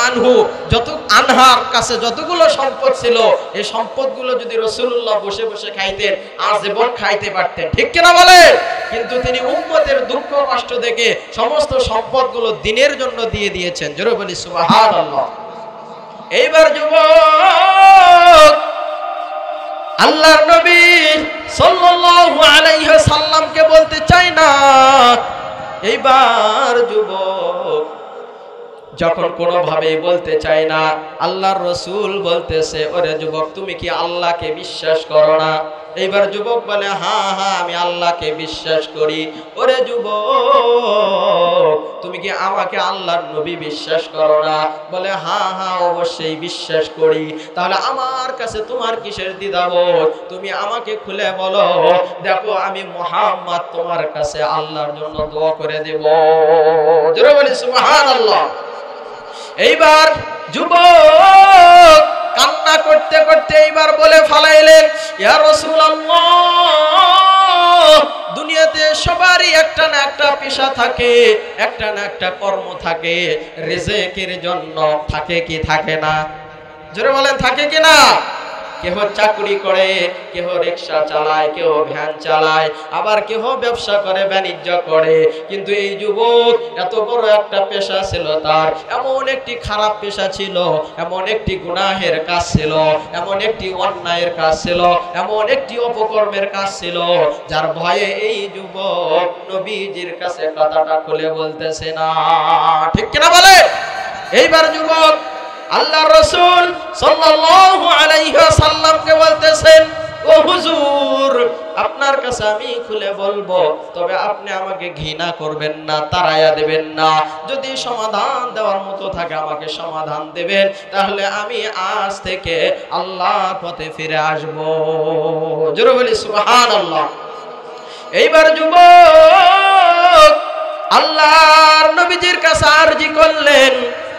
আনহার কাছে যতগুলো সম্পদ ছিল, এই সম্পদগুলো যদি রাসূলুল্লাহ বসে বসে খাইতেন, আজীবন খাইতে পারতেন। ঠিক কিনা বলেন? কিন্তু তিনি উম্মতের দুঃখ কষ্ট দেখে সমস্ত সম্পদগুলো দ্বীনের জন্য দিয়ে দিয়েছেন। জোরে বলি সুবহানাল্লাহ। এইবার যুবক আল্লাহর নবী সাল্লাল্লাহু আলাইহি ওয়াসাল্লামকে বলতে চাই না। এইবার যুবক যখন কোনোভাবে বলতে চাই না, আল্লাহর রাসূল বলতেছে, ওরে যুবক, তুমি কি আল্লাহকে বিশ্বাস করো না? এইবার যুবক বলে, হ্যাঁ হ্যাঁ, আমি আল্লাহকে বিশ্বাস করি। ওরে যুবক, তুমি কি আমাকে আল্লাহর নবী বিশ্বাস করো না? বলে, হ্যাঁ হ্যাঁ, অবশ্যই বিশ্বাস করি। তাহলে আমার কাছে তোমার কিসের দ্বিধাবোধ? তুমি আমাকে খুলে বলো, দেখো আমি মুহাম্মদ তোমার কাছে আল্লাহর জন্য দোয়া করে দেব। জোরে বলি সুবহানাল্লাহ। এইবার যুবক কান্না করতে করতে এইবার বলে ফালাইলেন, ইয়া রাসূলুল্লাহ, দুনিয়াতে সবারই একটা না একটা পেশা থাকে, একটা না একটা কর্ম থাকে, রিজিকের জন্য থাকে কি থাকে না? জোরে বলেন, থাকে কি না? কেহ চাকরি করে, কেহ রিক্সা চালায়, কেহ ভ্যান চালায়, আবার কেহ ব্যবসা করে, বাণিজ্য করে। কিন্তু এই যুবক এত বড় একটা পেশা ছিল তার, এমন একটি খারাপ পেশা ছিল, এমন একটি গুনাহের কাজ ছিল, এমন একটি অন্যায়ের কাজ ছিল, এমন একটি অপকর্মের কাজ ছিল, যার ভয়ে এই যুবক নবীজির কাছে কথাটা খুলে বলতেছে না। ঠিক কিনা বলে? এইবার যুবক আল্লাহর রাসূল সাল্লাল্লাহু আলাইহি ওয়াসাল্লামকে বলতেছেন, ও হুজুর, আপনার কাছে আমি খুলে বলবো, তবে আপনি আমাকে ঘৃণা করবেন না, তাড়াইয়া দেবেন না। যদি সমাধান দেওয়ার মতো থাকে আমাকে সমাধান দেবেন, তাহলে আমি আজ থেকে আল্লাহর পথে ফিরে আসব। জোরে বলি সুবহানাল্লাহ। এইবার যুবক আল্লাহর নবীজির কাছে আরজি করলেন,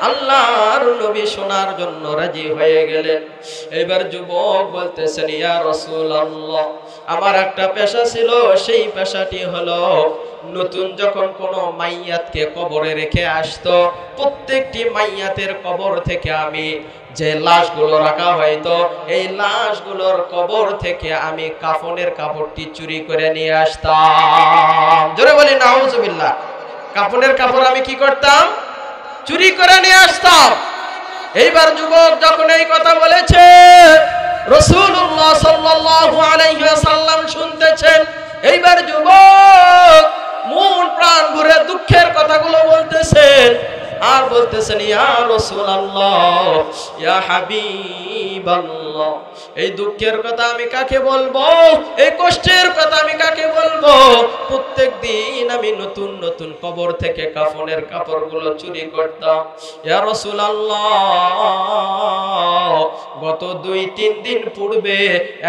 আল্লাহর নবী শোনার জন্য রাজি হয়ে গেলেন। এবার যুবক বলতেছেন, ইয়া রাসূলুল্লাহ, আমার একটা পেশা ছিল, সেই পেশাটি হলো নতুন যখন কোনো মাইয়াতকে কবরে রেখে আসতো, প্রত্যেকটি মাইয়াতের কবর থেকে আমি যে লাশগুলো রাখা হয়তো, এই লাশগুলোর কবর থেকে আমি কাফনের কাপড়টি চুরি করে নিয়ে আসতাম। জোরে বলি নাউজুবিল্লাহ। কাফনের কাপড় আমি কি করতাম? চুরি করে নিয়ে আসতাম। এইবার যুবক যখন এই কথা বলেছে, রাসূলুল্লাহ সাল্লাল্লাহু আলাইহি ওয়াসাল্লাম শুনতেছেন। এইবার যুবক মন প্রাণ ভরে দুঃখের কথাগুলো বলতেছেন আর বলতেছেন, ইয়া রাসূলুল্লাহ, ইয়া হাবিবাল্লাহ, এই দুঃখের কথা আমি কাকে বলবো, এই কষ্টের কথা আমি কাকে বলবো? প্রত্যেকদিন আমি নতুন নতুন কবর থেকে কাফনের কাপড়গুলো চুরি করতাম। ইয়া রাসূলুল্লাহ, গত 2-3 দিন পূর্বে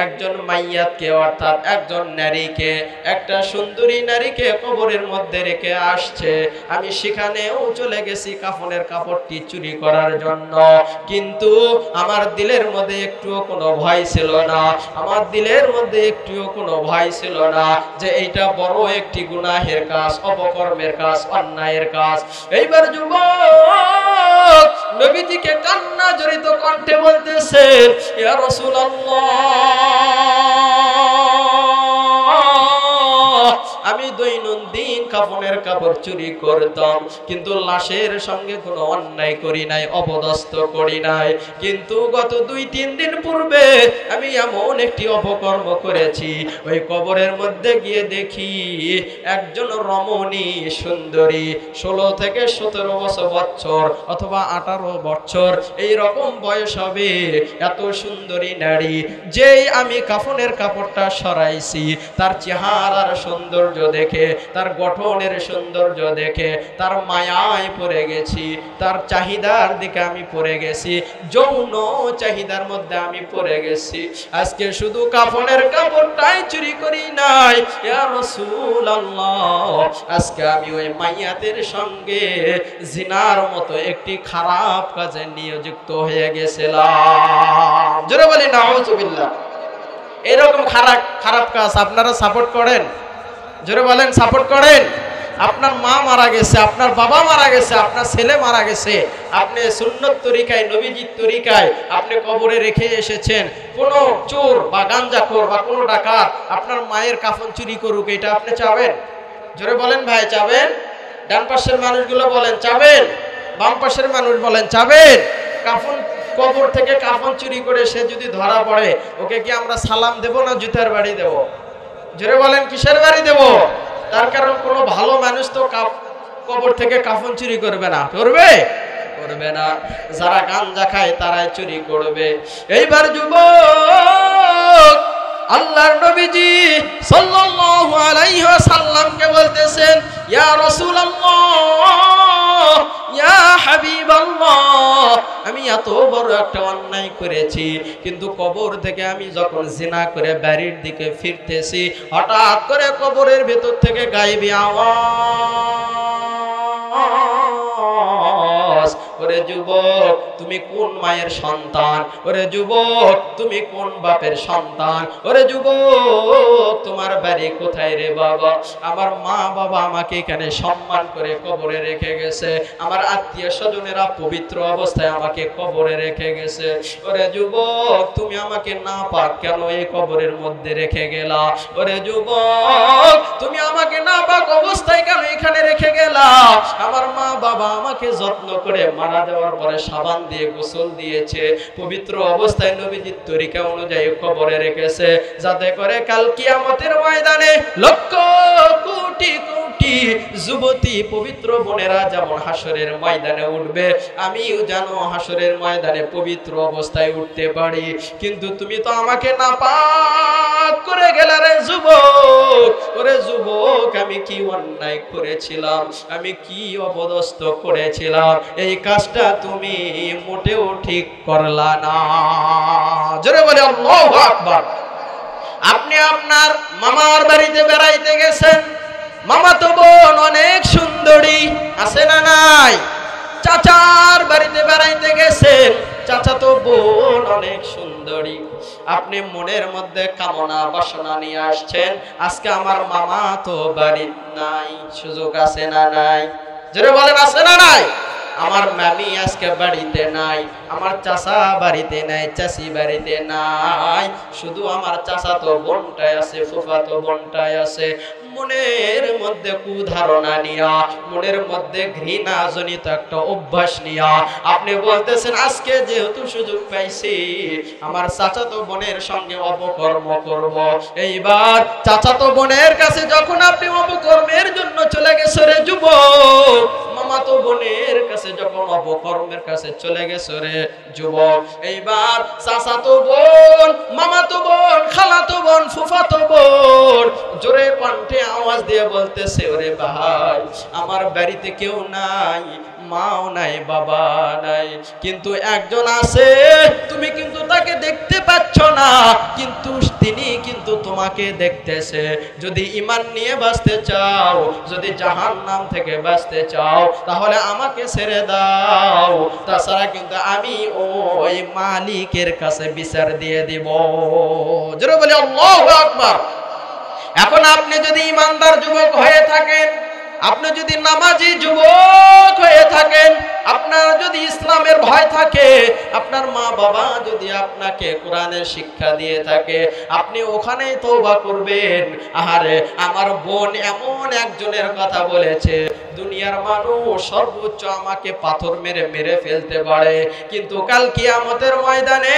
একজন মাইয়াতকে, অর্থাৎ একজন নারীকে, একটা সুন্দরী নারীকে কবরের মধ্যে রেখে আসছে, আমি সেখানেও চলে গেছি কাফনের কাপড়টি চুরি করার জন্য। কিন্তু আমার দিলের মধ্যে একটুও কোনো ভয় ছিল না, আমার দিলের মধ্যে একটুও কোনো ভয় ছিল না যে এইটা বড় একটি গুনাহের কাজ, অপকর্মের কাজ, অন্যায়ের কাজ। এইবার যুবক নবীজিকে কান্না জড়িত কণ্ঠে বলতেছেন, ইয়া রাসূলুল্লাহ, আমি দৈনন্দিন কাফনের কাপড় চুরি করতাম, কিন্তু লাশের সঙ্গে কোনো অন্যায় করি নাই, অপদস্থ করি নাই। কিন্তু গত 2-3 দিন পূর্বে আমি এমন একটি অপকর্ম করেছি, ওই কবরের মধ্যে গিয়ে দেখি একজন রমণী সুন্দরী, 16 থেকে 17 বছর অথবা 18 বছর এই রকম বয়স হবে, এত সুন্দরী নারী, যেই আমি কাফনের কাপড়টা সরাইছি, তার চেহারার সৌন্দর্য দেখে, তার গঠনের সৌন্দর্য দেখে, তার মায়ায় পড়ে গেছি, তার চাহিদার দিকে আমি পড়ে গেছি, যৌন চাহিদার মধ্যে আমি পড়ে গেছি। আজকে শুধু কাফনের কাপড়টাই চুরি করি নাই, ইয়া রাসূলুল্লাহ, আজকে আমি ওই মাইয়াতের সঙ্গে জিনার মতো একটি খারাপ কাজে নিয়োজিত হয়ে গেছিলাম। জোরে বলি নাউজুবিল্লাহ। এরকম খারাপ কাজ আপনারা সাপোর্ট করেন? জোরে বলেন, সাপোর্ট করেন? আপনার মা মারা গেছে, আপনার বাবা মারা গেছে, আপনার ছেলে মারা গেছে, আপনি সুন্নত তরিকায়, নবীজির তরিকায় আপনি কবরে রেখে এসেছেন। কোনো চোর বা গাঞ্জাখোর বা কোনো ডাকাত আপনার মায়ের কাফন চুরি করুক, এটা আপনি চাবেন? জোরে বলেন ভাই, চাবেন? ডান পাশের মানুষগুলো বলেন চাবেন, বাম পাশের মানুষ বলেন চাবেন? কাফন, কবর থেকে কাফন চুরি করে সে যদি ধরা পড়ে, ওকে কি আমরা সালাম দেব না জুতার বাড়ি দেব? জোরে বলেন, কিসের বাড়ি দেব? তার কারণ কোনো ভালো মানুষ তো কবর থেকে কাফন চুরি করবে না। করবে? করবে না। যারা গাঞ্জা খায় তারাই চুরি করবে। এইবার যুবক আল্লাহর নবীজি সাল্লাল্লাহু আলাইহি ওয়াসাল্লামকে বলতেছেন, ইয়া রাসূলুল্লাহ, ইয়া হাবিবাল্লাহ, আমি এত বড় একটা অন্যায় করেছি, কিন্তু কবর থেকে আমি যখন জিনা করে বাড়ির দিকে ফিরতেছি, হঠাৎ করে কবরের ভেতর থেকে গায়েবী আওয়াজ, ওরে যুবক তুমি কোন মায়ের সন্তান, ওরে যুবক তুমি কোন বাপের সন্তান, ওরে যুবক তোমার বাড়ি কোথায় রে বাবা? আমার মা বাবা আমাকে এখানে সম্মান করে কবরে রেখে গেছে, আমার আত্মীয় স্বজনেরা পবিত্র অবস্থায় আমাকে কবরে রেখে গেছে। ওরে যুবক তুমি আমাকে না পাক কেন এই কবরের মধ্যে রেখে গেলা? ওরে যুবক তুমি আমাকে না পাক অবস্থায় কেন এখানে রেখে গেলা? আমার মা বাবা আমাকে যত্ন করে মারা দেওয়ার পরে সাবান দিয়ে গোসল দিয়েছে, পবিত্র অবস্থায় নবীজির তরিকা অনুযায়ী কবরে রেখেছে, যাতে করে কাল কিয়ামতের ময়দানে লক্ষ কোটি কোটি যুবতী পবিত্র বোনেরা যেমন হাসরের ময়দানে উঠবে, আমিও যেন হাসরের ময়দানে পবিত্র অবস্থায় উঠতে পারি। কিন্তু তুমি তো আমাকে নাপাক করে গেলে রে যুবক। ওরে যুবক আমি কি অন্যায় করেছিলাম, আমি কি অপদস্থ করেছিলাম, এই কাজটা তুমি মোটেও ঠিক করলা না। জোরে বলে আল্লাহু আকবার। আপনি আপনার মামার বাড়িতে বেড়াইতে গেছেন, মামাতো বোন অনেক সুন্দরী আছে না নাই? চাচার বাড়িতে বেড়াইতে গেছেন, চাচাতো বোন অনেক সুন্দরী। আপনি মনের মধ্যে কামনা বাসনা নিয়ে আসছেন, আজকে আমার মামা তো বাড়ি নাই, সুযোগ আছে না নাই? জোরে বলেন আছে না নাই? আমার মামি আজকে বাড়িতে নাই, আমার চাচা বাড়িতে নাই, চাচি বাড়িতে নাই, শুধু আমার চাচাতো বোনটাই আছে, ফুফাতো বোনটাই আছে। মনের মধ্যে কুধারণা নিয়া, মনের মধ্যে ঘৃণা জনিত একটা অভ্যাস নিয়া আপনি বলতেছেন আজকে যেহেতু সুযোগ পাইছি আমার চাচাতো বোনের সঙ্গে অপকর্ম করব। এইবার চাচাতো বোনের কাছে যখন আপনি অপকর্মের জন্য চলে গেছো রে যুবক, মামাতো বোনের কাছে যখন অপকর্মের কাছে চলে গেছো রে যুবক, এইবার চাচাতো বোন, মামাতো বোন, খালাতো বোন, ফুফাতো বোন জোরে কণ্ঠে আওয়াজ দিয়ে বলতেছে ওরে ভাই আমার বাড়িতে কেউ নাই, মাও নাই, বাবা নাই, কিন্তু একজন আছে, তুমি কিন্তু তাকে দেখতে পাচ্ছ না, কিন্তু তিনি কিন্তু তোমাকে দেখতেছে। যদি ঈমান নিয়ে বাঁচতে চাও, যদি জাহান্নাম থেকে বাঁচতে চাও, তাহলে আমাকে ছেড়ে দাও, তাছাড়া কিন্তু আমি ওই মালিকের কাছে বিচার দিয়ে দিব। জোরে বলি আল্লাহু আকবার। এখন আপনি যদি ইমানদার যুবক হয়ে থাকেন, আপনি যদি নামাজি যুবক হয়ে থাকেন, আপনার যদি ইসলামের ভয় থাকে, আপনার মা বাবা যদি আপনাকে কোরআনের শিক্ষা দিয়ে থাকে, আপনি ওখানেই তওবা করবেন। আহারে আমার বোন এমন একজনের কথা বলেছে, দুনিয়ার মানুষ সর্বোচ্চ আমাকে পাথর মেরে মেরে ফেলতে পারে, কিন্তু কাল কিয়ামতের ময়দানে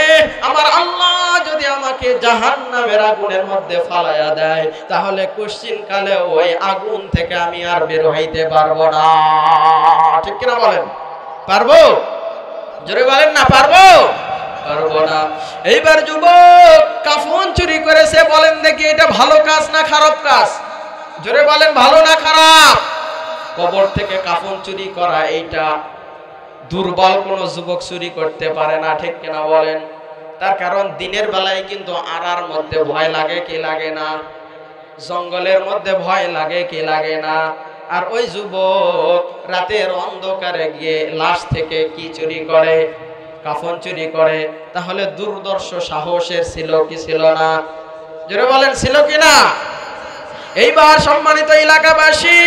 আমার আল্লাহ যদি আমাকে জাহান্নামের আগুনের মধ্যে ফালাইয়া দেয়, তাহলে কোশ্চিন কালে ওই আগুন থেকে আমি আর বের হইতে পারবো না। ঠিক কিনা বলেন? পারবো? জোরে বলেন না পারবো? পারবো না। এইবার যুবক কাফন চুরি করেছে, বলেন দেখি এটা ভালো কাজ না খারাপ কাজ? জোরে বলেন ভালো না খারাপ? কবর থেকে কাফন চুরি করা এইটা দুর্বল কোন যুবক চুরি করতে পারে না। ঠিক কিনা বলেন? তার কারণ দিনের বেলায় কিন্তু আড়ার মধ্যে ভয় লাগে কি লাগে না? জঙ্গলের মধ্যে ভয় লাগে কি লাগে না? আর ওই যুবক রাতের অন্ধকারে গিয়ে লাশ থেকে কি চুরি করে? কাফন চুরি করে। তাহলে দুর্দর্শ সাহসের ছিল কি ছিল না? জোরে বলেন ছিল কি না? এইবার সম্মানিত এলাকাবাসী,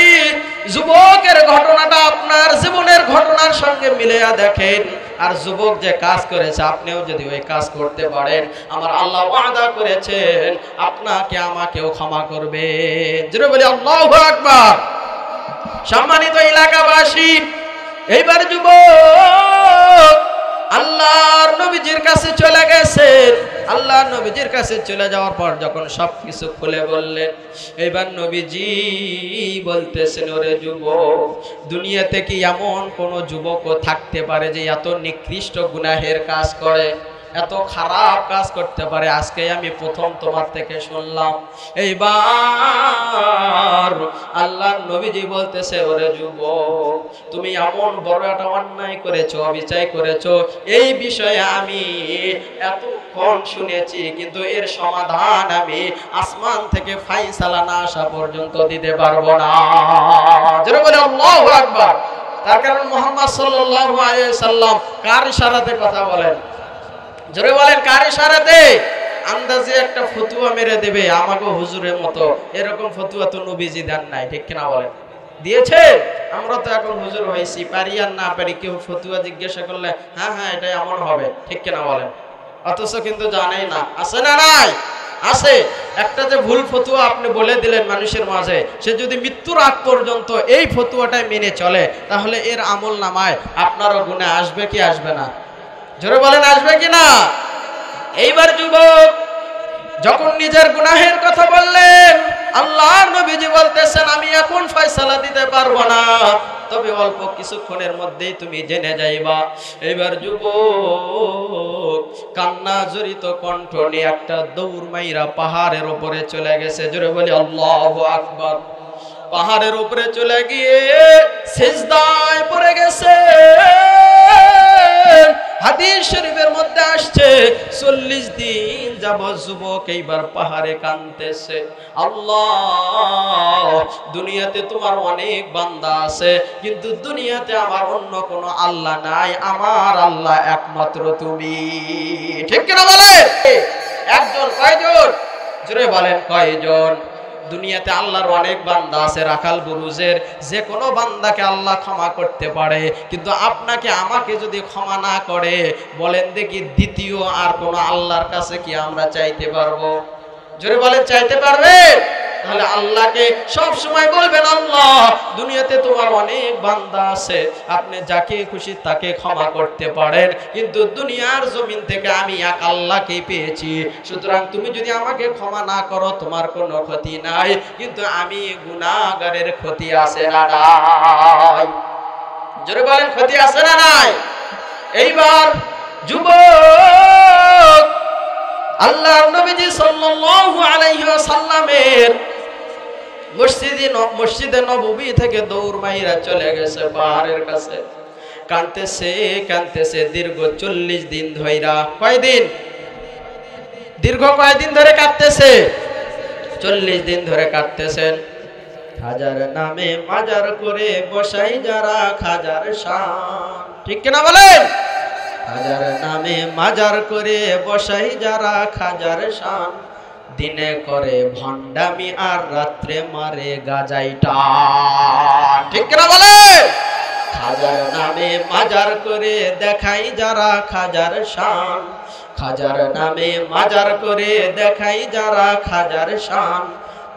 যুবকের ঘটনাটা আপনার জীবনের ঘটনার সঙ্গে মিলিয়ে দেখেন, আর যুবক যে কাজ করেছে আপনিও যদি ওই কাজ করতে পারেন, আমার আল্লাহ ওয়াদা করেছেন আপনাকে আমাকেও ক্ষমা করবেন। জোরে বলি আল্লাহু আকবার। সম্মানিত এলাকাবাসী, এইবার যুবক আল্লাহর নবীজির কাছে চলে গেছেন। আল্লাহর নবীজির কাছে চলে যাওয়ার পর যখন সবকিছু খুলে বললেন, এইবার নবীজি বলতেছেন ওরে যুবক, দুনিয়াতে কি এমন কোন যুবকও থাকতে পারে যে এত নিকৃষ্ট গুনাহের কাজ করে, এত খারাপ কাজ করতে পারে? আজকে আমি প্রথম তোমার থেকে শুনলাম। এইবার আল্লাহর নবীজি বলতেছে ওরে যুবক, তুমি এমন বড় একটা অন্যায় করেছো, অবিচার করেছো, এই বিষয়ে আমি এতক্ষণ শুনেছি, কিন্তু এর সমাধান আমি আসমান থেকে ফায়সালা না আসা পর্যন্ত দিতে পারবো না। জোরে বলে আল্লাহু আকবার। তার কারণ মুহাম্মদ সাল্লাল্লাহু আলাইহি সাল্লাম কার ইশারাতে কথা বলেন? জোরে বলেন, কার ইশারাতে? আন্দাজে একটা ফতুয়া মেরে দেবে আমাগো হুজুরের মতো, এরকম ফতুয়া তো নবীজি দেন নাই, ঠিক কিনা বলেন? দিয়েছে? আমরা তো এখন হুজুর হয়েছি, পারি আর না পারি, কেউ ফতুয়া জিজ্ঞাসা করলে হ্যাঁ হ্যাঁ এটা এমন হবে, ঠিক কিনা বলেন? অথচ কিন্তু জানেই না। আছে না নাই? আছে। একটা যে ভুল ফতুয়া আপনি বলে দিলেন মানুষের মাঝে, সে যদি মৃত্যুর আগ পর্যন্ত এই ফতুয়াটাই মেনে চলে, তাহলে এর আমল নামায় আপনারও গুনাহ আসবে কি আসবে না? জোরে বলেন, আসবে কি না? এইবার যুবক যখন নিজের গুনাহের কথা বললেন, আল্লাহর নবীজি বলতেছেন আমি এখন ফয়সালা দিতে পারবো না, তবে অল্প কিছুক্ষণের মধ্যেই তুমি জেনে যাইবা। এবার যুবক কান্না জড়িত কণ্ঠ নিয়ে একটা দৌড় মাইরা পাহাড়ের উপরে চলে গেছে। জোরে বলি আল্লাহু আকবার। পাহাড়ের উপরে চলে গিয়ে সিজদায় পড়ে গেছে। হাদিস শরীফের মধ্যে আসছে 40 দিন যাবত যুবক এইবার পাহাড়ে কাঁদতেছে, আল্লাহ দুনিয়াতে তোমার অনেক বান্দা আছে, কিন্তু দুনিয়াতে আমার অন্য কোনো আল্লাহ নাই, আমার আল্লাহ একমাত্র তুমি। ঠিক কিনা বলে? একজন কয়জন? জোরে বলেন কয়জন? দুনিয়াতে আল্লাহর অনেক বান্দা আছে, রাখাল বুরুজের যে কোনো বান্দাকে আল্লাহ ক্ষমা করতে পারে, কিন্তু আপনাকে আমাকে যদি ক্ষমা না করে, বলেন দেখি দ্বিতীয় আর কোনো আল্লাহর কাছে কি আমরা চাইতে পারবো? জোরে বলেন, চাইতে পারবে? তাহলে আল্লাহকে সব সময় বলবেন আল্লাহ দুনিয়াতে তোমার অনেক বান্দা আছে, আপনি যাকে খুশি তাকে ক্ষমা করতে পারেন, কিন্তু দুনিয়ার জমিন থেকে আমি এক আল্লাহকে পেয়েছি, সুতরাং তুমি যদি আমাকে ক্ষমা না করো তোমার কোনো ক্ষতি নাই, কিন্তু আমি গুনাহগারের ক্ষতি আছে না নাই? জোরে বলেন, ক্ষতি আছে না নাই? এইবার যুবক আল্লাহর নবীজি সাল্লাল্লাহু আলাইহি ওয়াসাল্লামের মসজিদে নববী থেকে দৌড় মাইরা চলে গেছে পাহাড়ের কাছে। কাঁদতেছে কাঁদতেছে দীর্ঘ 40 দিন ধইরা। কয়দিন? দীর্ঘ কয়দিন ধরে কাঁদতেছে? 40 দিন ধরে কাঁদতেছেন। হাজার নামে মাজার করে বসাই যারা খাজার শান। ঠিক কিনা বলেন? হাজার নামে মাজার করে বসাই যারা খাজার শান, দিনে করে ভণ্ডামি আর রাত্রে মারে গাজাইটা। ঠিক কিনা বলে? খাজার নামে মাজার করে দেখাই যারা খাজার শান, খাজার নামে মাজার করে দেখাই যারা খাজার শান,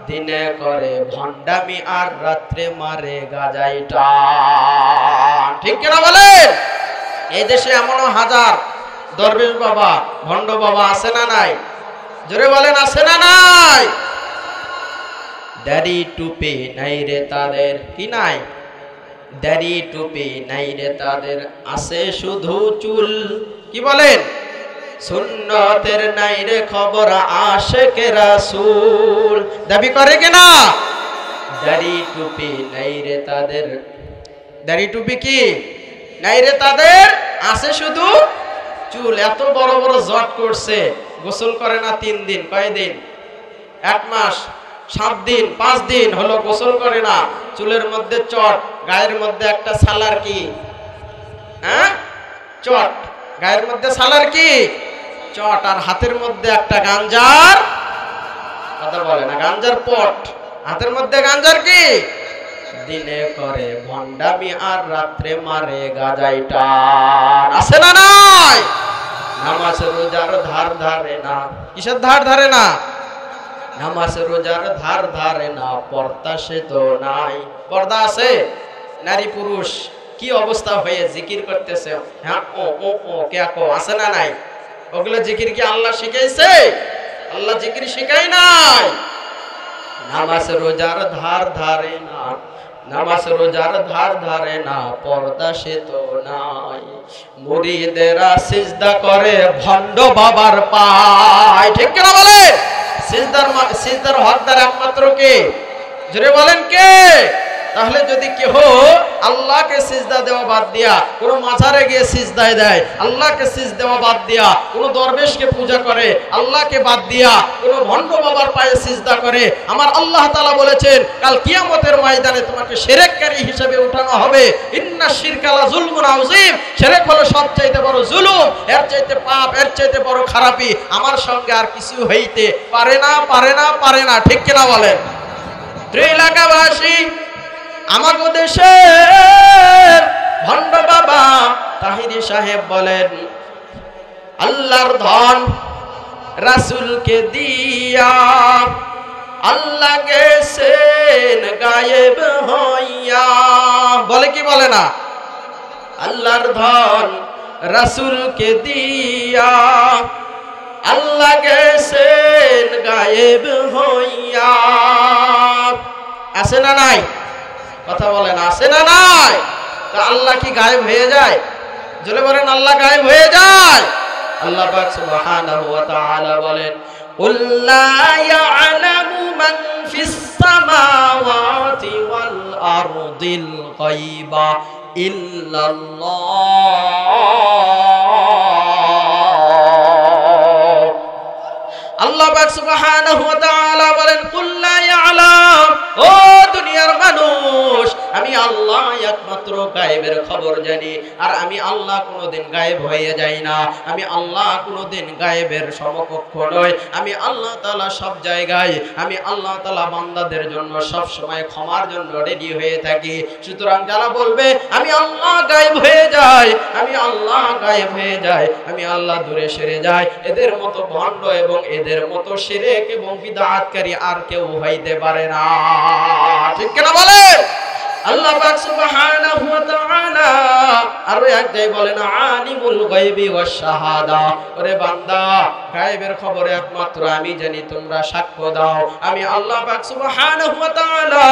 দিনে করে ভণ্ডামি আর রাত্রে মারে গাজাইটা। ঠিক কিনা বলে? এই দেশে এমনও হাজার দরবেশ বাবা, ভণ্ড বাবা আছে না নাই? জোরে বলেন, আছে না নাই? দাড়ি টুপি নাই রে তাদের, কি নাই? দাড়ি টুপি নাই রে তাদের, আছে শুধু চুল। কি বলেন? সুন্নতের নাই রে খবর, আশিকে রাসূল। দাবি করে কিনা? দাড়ি টুপি নাই রে তাদের, দাড়ি টুপি কি নাই রে তাদের, আছে শুধু চুল। এত বড় বড় জট করছে, গোসল করে না 3 দিন। কয়দিন? 1 মাস, 7 দিন, 5 দিন হলো গোসল করে না। চুলের মধ্যে চট, গায়ের মধ্যে একটা সালার। কি? হ্যাঁ, চট। গায়ের মধ্যে সালার কি? চট। আর হাতের মধ্যে একটা গাঞ্জার, কথা বলে না, গাঞ্জার পট। হাতের মধ্যে গাঞ্জার কি? দিনে করে ভণ্ডামি আর রাত্রে মারে গাজাইটা। আছে না নাই? নামাজ রোজার ধার ধারে না। কিসের ধার ধারে না? নামাজ রোজার ধার ধারে না, পর্দা সে তো নাই। পর্দা আছে? নারী পুরুষ কি অবস্থা হয়ে জিকির করতেছে, হ্যাঁ ও ও ও কে কো, আছে না নাই? ওগুলো জিকির কি আল্লাহ শিখাইছে? আল্লাহ জিকির শিখাই নাই। নামাজ রোজার ধার ধারে না, নামাজ রোজার ধার ধারে না, পর্দা সে তো নাই। মুরিদেরা সিজদা করে ভণ্ড বাবার পায়। ঠিক কিনা বলে? সিজদার হকদার একমাত্র কে? জোরে বলেন কে? তাহলে যদি কেহ আল্লাহকে সিজদা দেওয়া বাদ দিয়া কোন মাজারে গিয়ে সিজদায় দেয়, আল্লাহকে সিজদা দেওয়া বাদ দিয়া কোন দরবেশকে পূজা করে, আল্লাহকে বাদ দিয়া কোন ভণ্ড বাবার পায়ে সিজদা করে, আমার আল্লাহ তাআলা বলেছেন কাল কিয়ামতের ময়দানে তোমাকে শিরককারী হিসেবে উঠানো হবে। ইন্না শিরকা লা যুলমুন আযীম, শিরক হলো সবচাইতে বড় জুলুম, এর চাইতে পাপ, এর চাইতে বড় খারাপি আমার সঙ্গে আর কিছু হইতে পারে না, পারে না, পারে না। ঠিক কিনা বলেন? এলাকাবাসী, আমাদের দেশের ভণ্ড বাবা তাহিরি সাহেব বলেন আল্লাহর ধন রাসূলকে দিয়া আল্লাহ গেছেন গায়েব হইয়া। বলে কি বলে না? আল্লাহর ধন রাসূলকে দিয়া আল্লাহ গেছেন গায়েব হইয়া। আছে না নাই? কথা বলেন, আছে না নাই? তা আল্লাহ কি গায়েব হয়ে যায়? জোরে বলেন, আল্লাহ গায়েব হয়ে যায়? আল্লাহ পাক সুবহানাহু ওয়া তাআলা বলেন কুল লা ইয়ালামু মান ফিস সামাওয়াতি ওয়াল আরদিল গায়বা ইল্লাল্লাহ। আল্লাহ পাক সুবহানাহু ওয়া তাআলা বলেন কুল লা ইয়ালাম, ও দুনিয়ার মানুষ, আমি আল্লাহ একমাত্র গায়েবের খবর জানি। আর আমি আল্লাহ কোনোদিন গায়েব হয়ে যাই না, আমি আল্লাহ কোনোদিন গায়েবের সমকক্ষ নই। আমি আল্লাহ তাআলা সব জায়গায়, আমি আল্লাহ তাআলা বান্দাদের জন্য সব সময় ক্ষমার জন্য রেডি হয়ে থাকি। সুতরাং যারা বলবে আমি আল্লাহ গায়েব হয়ে যাই, আমি আল্লাহ গায়েব হয়ে যাই, আমি আল্লাহ দূরে সরে যাই, এদের মতো ভণ্ড এবং এদের মতো শিরক এবং বিদআতকারী আর কেউ হইতে পারে না। ঠিক কিনা বলে? আল্লাহ পাক সুবহানাহু ওয়া তাআলা আরো এক জায়গায় বলেন আলিমুল গায়বি ওয়াশ শাহাদা, ওরে বান্দা গায়েবের খবর একমাত্র আমি জানি, তোমরা সাক্ষ্য দাও। আমি আল্লাহ পাক সুবহানাহু ওয়া তাআলা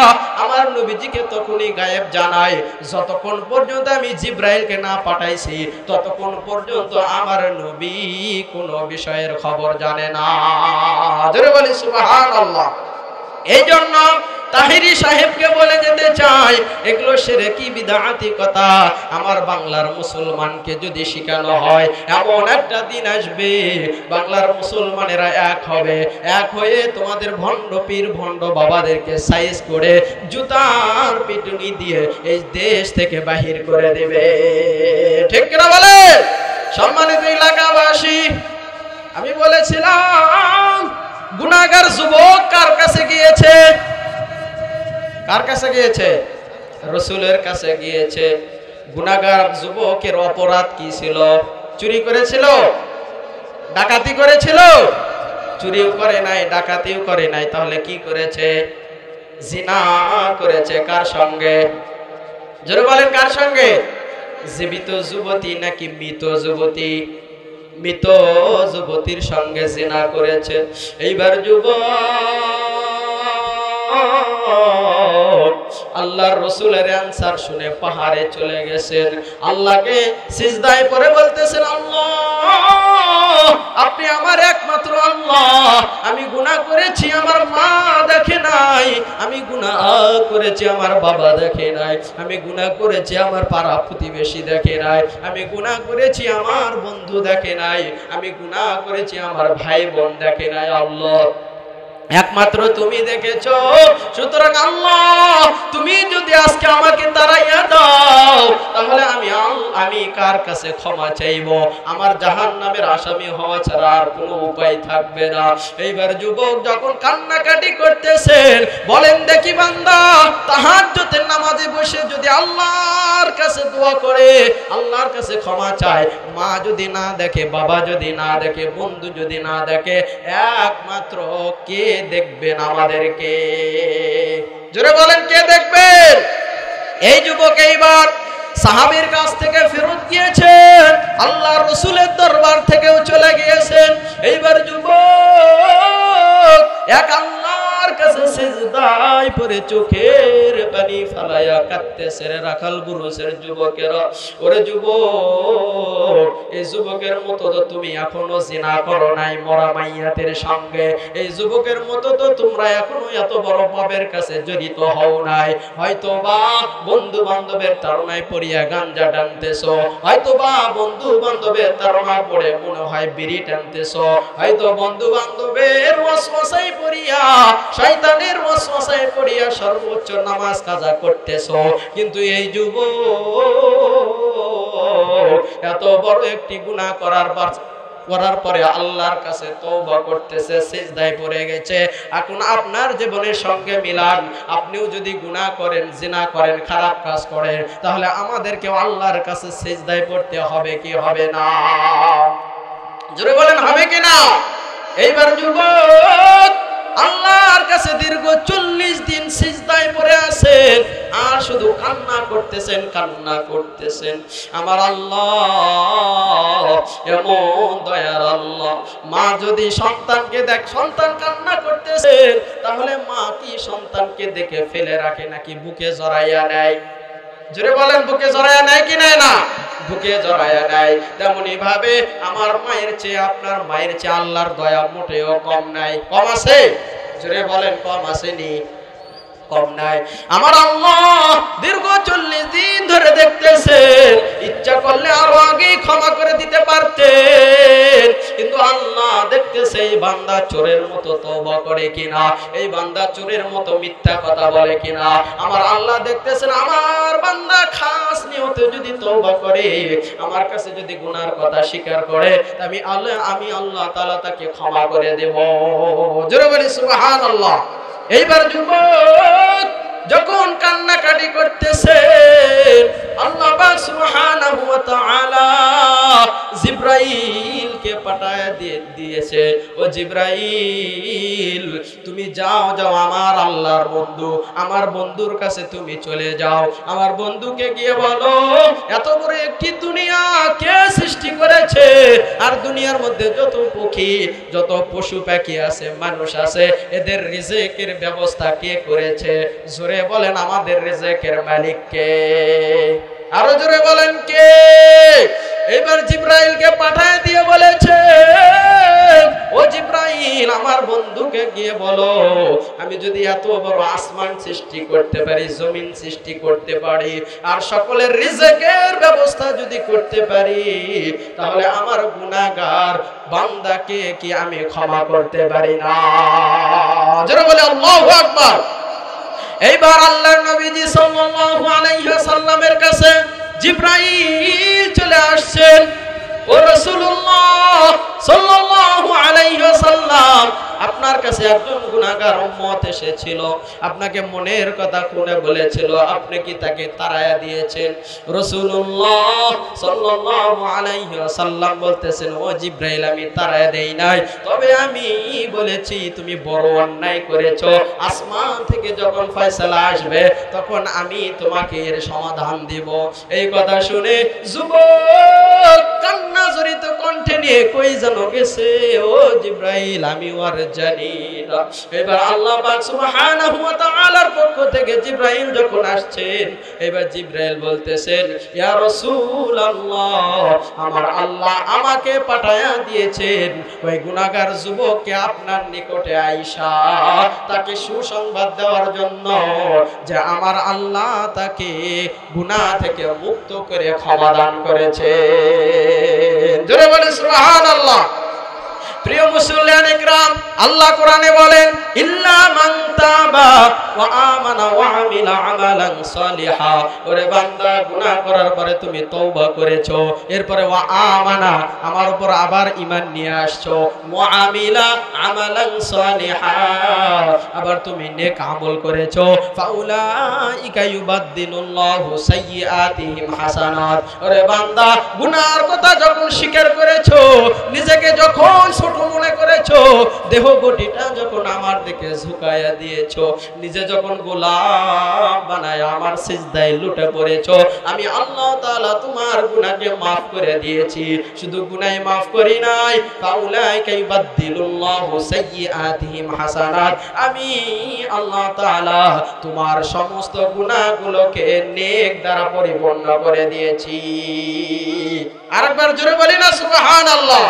আমার নবীজিকে তখনই গায়েব জানাই যতক্ষণ পর্যন্ত আমি জিবরাইলকে না পাঠাইছি, ততক্ষণ পর্যন্ত আমার নবী কোনো বিষয়ের খবর জানে না। জোরে বলি সুবহানাল্লাহ। এই জন্য তাহিরি সাহেবকে বলে যেতে চাই এগুলো শিরকি বিদআতি কথা আমার বাংলার মুসলমানকে যদি শেখানো হয়, এমন একটা দিন আসবে বাংলার মুসলমানেরা এক হবে, এক হয়ে তোমাদের ভণ্ড পীর ভণ্ড বাবাদেরকে সাইজ করে জুতার পিটুনি দিয়ে এই দেশ থেকে বাহির করে দেবে। ঠিক কিনা বলে? সম্মানিত এলাকাবাসী, আমি বলেছিলাম গুনাহগার যুবক কার কাছে গিয়েছে? কার কাছে গিয়েছে? রাসূলের কাছে গিয়েছে। গুনাহগার যুবকের অপরাধ কি ছিল? চুরি করেছিল? ডাকাতি করেছিল? চুরিও করে নাই, ডাকাতিও করে নাই, তাহলে কি করেছে? জিনা করেছে। কার সঙ্গে? জোরে বলেন, কার সঙ্গে? জীবিত যুবতী নাকি মৃত যুবতী? মৃত যুবতীর সঙ্গে জিনা করেছে। এইবার আল্লাহর রাসূলের আনসার শুনে পাহাড়ে চলে গেছেন, আল্লাহকে সিজদায় পড়ে বলতেছেন আল্লাহ আপনি আমার একমাত্র আল্লাহ, আমি গুনাহ করেছি আমার মা দেখে নাই, আমি গুনাহ করেছি আমার বাবা দেখে নাই, আমি গুনাহ করেছি আমার পাড়া প্রতিবেশী দেখে নাই, আমি গুনাহ করেছি আমার বন্ধু দেখে নাই, আমি গুনাহ করেছি আমার ভাই বোন দেখে নাই, আল্লাহ একমাত্র তুমি দেখেছো। সুতরাং আল্লাহ তুমি যদি আজকে আমাকে তাড়াইয়া দাও তাহলে আমি কার কাছে ক্ষমা চাইবো? আমার জাহান্নামের আসামি হওয়া ছাড়া আর কোনো উপায় থাকবে না। এইবার যুবক যখন কান্নাকাটি করতেছেন, বলেন দেখি বান্দা তাহাজ্জুদের নামাজে বসে যদি আল্লাহর কাছে দোয়া করে, আল্লাহর কাছে ক্ষমা চায়, মা যদি না দেখে, বাবা যদি না দেখে, বন্ধু যদি না দেখে, একমাত্র কে দেখবেন আমাদেরকে? জোরে বলেন, কে দেখবেন? এই যুবক এইবার সাহাবীর কাছ থেকে ফেরত গিয়েছেন, আল্লাহর রাসূলের দরবার থেকেও চলে গিয়েছেন। এইবার যুবক এক আল্লাহর কাছে সিজদায় পড়ে চোখের পানি ফালায়া কাঁদতেছে। রাখাল বুরুসের যুবকেরা, ওরে যুবক এই যুবকের মতো তো তুমি এখনো জিনা করো নাই মরা মাইয়াতের সঙ্গে, এই যুবকের মতো তো তোমরা এখনো এত বড় পাপের কাছে জড়িত হও নাই। হয়তো বা বন্ধু বান্ধবের তাড়নায় পড়িয়া গাঞ্জা টানতেছো, হয়তো বা বন্ধু বান্ধবের তাড়না পড়ে মনে হয় বিড়ি টানতেছো, হয়তো বন্ধু বান্ধবের ওয়াসওয়াসায় পড়িয়া শয়তানের ওয়াসওয়াসায় পড়িয়া সর্বোচ্চ নামাজ কাজা করতেছো। কিন্তু এই যুবক এত বড় একটি গুনাহ করার পরে আল্লাহর কাছে তওবা করতেছে, সিজদায় পড়ে গেছে। এখন আপনার জীবনের সঙ্গে মিলান, আপনিও যদি গুনাহ করেন, জিনা করেন, খারাপ কাজ করেন, তাহলে আমাদেরকে আল্লাহর কাছে সিজদায় পড়তে হবে কি হবে না? জোরে বলেন হবে কি না? এইবার যুবক আল্লাহর কাছে দীর্ঘ 40 দিন সিজদায় পড়ে আছেন আর শুধু কান্না করতেছেন, কান্না করতেছেন। আমার আল্লাহ এমন দয়ার আল্লাহ, মা যদি সন্তানকে দেখ সন্তান কান্না করতেছে, তাহলে মা কি সন্তানকে দেখে ফেলে রাখে নাকি বুকে জড়াইয়া নেয়? জোরে বলেন, বুকে জড়াইয়া নেয় কি নেয় না? বুকে জড়াইয়া নেয়। তেমনি ভাবে আমার মায়ের চেয়ে আপনার মায়ের চেয়ে আল্লাহর দয়া মোটেও কম নাই। কম আছে? জোরে বলেন, কম আসেনি? কম নাই। আমার আল্লাহ দীর্ঘ 40 দিন ধরে দেখতেছেন, ইচ্ছা করলে আরো আগে ক্ষমা করে দিতে পারতেন, কিন্তু আল্লাহ দেখতেছে এই বান্দা চোরের মতো তওবা করে কিনা, এই বান্দা চোরের মতো মিথ্যা কথা বলে কিনা। আমার আল্লাহ দেখতেছেন আমার বান্দা খাস নিয়তে যদি তওবা করে, আমার কাছে যদি গুনার কথা স্বীকার করে, আমি আল্লাহ তাআলা তাকে ক্ষমা করে দেব। জোরে বলি সুবহানাল্লাহ। এইবার যুবক যখন কান্নাকাটি করতেছে, আল্লাহ পাক সুবহানাহু ওয়া তাআলা জিবরাইলকে পাঠায় দিয়েছে। ও জিবরাইল, তুমি যাও আমার আল্লাহর বন্ধু, আমার বন্ধুর কাছে তুমি চলে যাও। আমার বন্ধুকে গিয়ে বলো এত বড় একটি দুনিয়া কে সৃষ্টি করেছে, আর দুনিয়ার মধ্যে যত পক্ষী, যত পশু পাখি আছে, মানুষ আছে, এদের রিজিকের ব্যবস্থা কে করেছে? জোরে বলেন, আমাদের রিজিকের মালিক কে? আরো জোরে বলেন কে? এবার জিবরাইলকে পাঠায় দিয়ে বলেছে, ও জিবরাইল, আমার বন্ধুকে গিয়ে বলো আমি যদি এত বড় আসমান সৃষ্টি করতে পারি, জমিন সৃষ্টি করতে পারি, আর সকলের রিজিকের ব্যবস্থা যদি করতে পারি, তাহলে আমার গুনাহগার বান্দাকে কি আমি ক্ষমা করতে পারি না? যারা বলে আল্লাহু আকবার। এইবার আল্লাহর নবীজি সাল্লাল্লাহু আলাইহি ওয়াসাল্লামের কাছে জিবরাইল চলে আসছেন। ও রাসূলুল্লাহ সাল্লাল্লাহু আলাইহি ওয়াসাল্লাম, আপনার কাছে একজন গুনাহগার উম্মত এসেছিল, আপনাকে মনের কথা খুলে বলেছিল, আপনি কি তাকে তাড়ায়া দিয়েছেন? রাসূলুল্লাহ সাল্লাল্লাহু আলাইহি ওয়াসাল্লাম বলতেছেন, ও জিবরাইল, আমি তাড়ায়া দেই নাই, তবে আমি বলেছি তুমি বড় অন্যায় করেছো, আসমান থেকে যখন ফয়সালা আসবে তখন আমি তোমাকে এর সমাধান দেব। এই কথা শুনে যুবক কান্না জড়িত কণ্ঠে নিয়ে কই যেন গেছে, ও জিবরাইল, আমি আর জানি না। এবার আল্লাহ পাক সুবহানাহু ওয়া তাআলার পক্ষ থেকে জিবরাইল যখন আসছেন, এবার জিবরাইল বলতেছেন, ইয়া রাসূলুল্লাহ, আমার আল্লাহ আমাকে পাঠায়া দিয়েছেন ওই গুনাহগার যুবককে আপনার নিকটে আইসা তাকে সুসংবাদ দেওয়ার জন্য যে আমার আল্লাহ তাকে গুনাহ থেকে মুক্ত করে ক্ষমা দান করেছে। জোরে বলেন সুবহানাল্লাহ। প্রিয় মুসলিয়ান ইকরাম, আল্লাহ কোরআনে বলেন, ইল্লা মান তাবা ওয়া আমানা ওয়া আমিলা আমালান সালিহা। ওরে বান্দা, গুনাহ করার পরে তুমি তওবা করেছো, এরপরে ওয়া আমানা, আমার উপর আবার ঈমান নিয়ে আসছো, ওয়া আমিলা আমালান সালিহা, আবার তুমি নেক আমল করেছো, ফাউলাইকা ইউবাদদিলুল্লাহু সাইয়্যাতিহিম হাসানাত। ওরে বান্দা, গুনাহর কথা যখন স্বীকার করেছো, নিজেকে যখন ছোট মনে করেছো, দেহ গটিটা যখন আমার দিকে ঝুঁকায়া দিয়েছো, নিজে যখন গোলাম বানায় আমার সিজদায় লুটে পড়েছো, আমি আল্লাহ তাআলা তোমার গুনাহকে maaf করে দিয়েছি। শুধু গুনাহ maaf করি নাই, ফাউলাইকা ইউবাদদিলুল্লাহু সাইয়্যাতিহিম হাসানাত, আমি আল্লাহ তাআলা তোমার সমস্ত গুনাহগুলোকে নেক দ্বারা পরিপূর্ণ করে দিয়েছি। আরেকবার জোরে বলি না সুবহানাল্লাহ।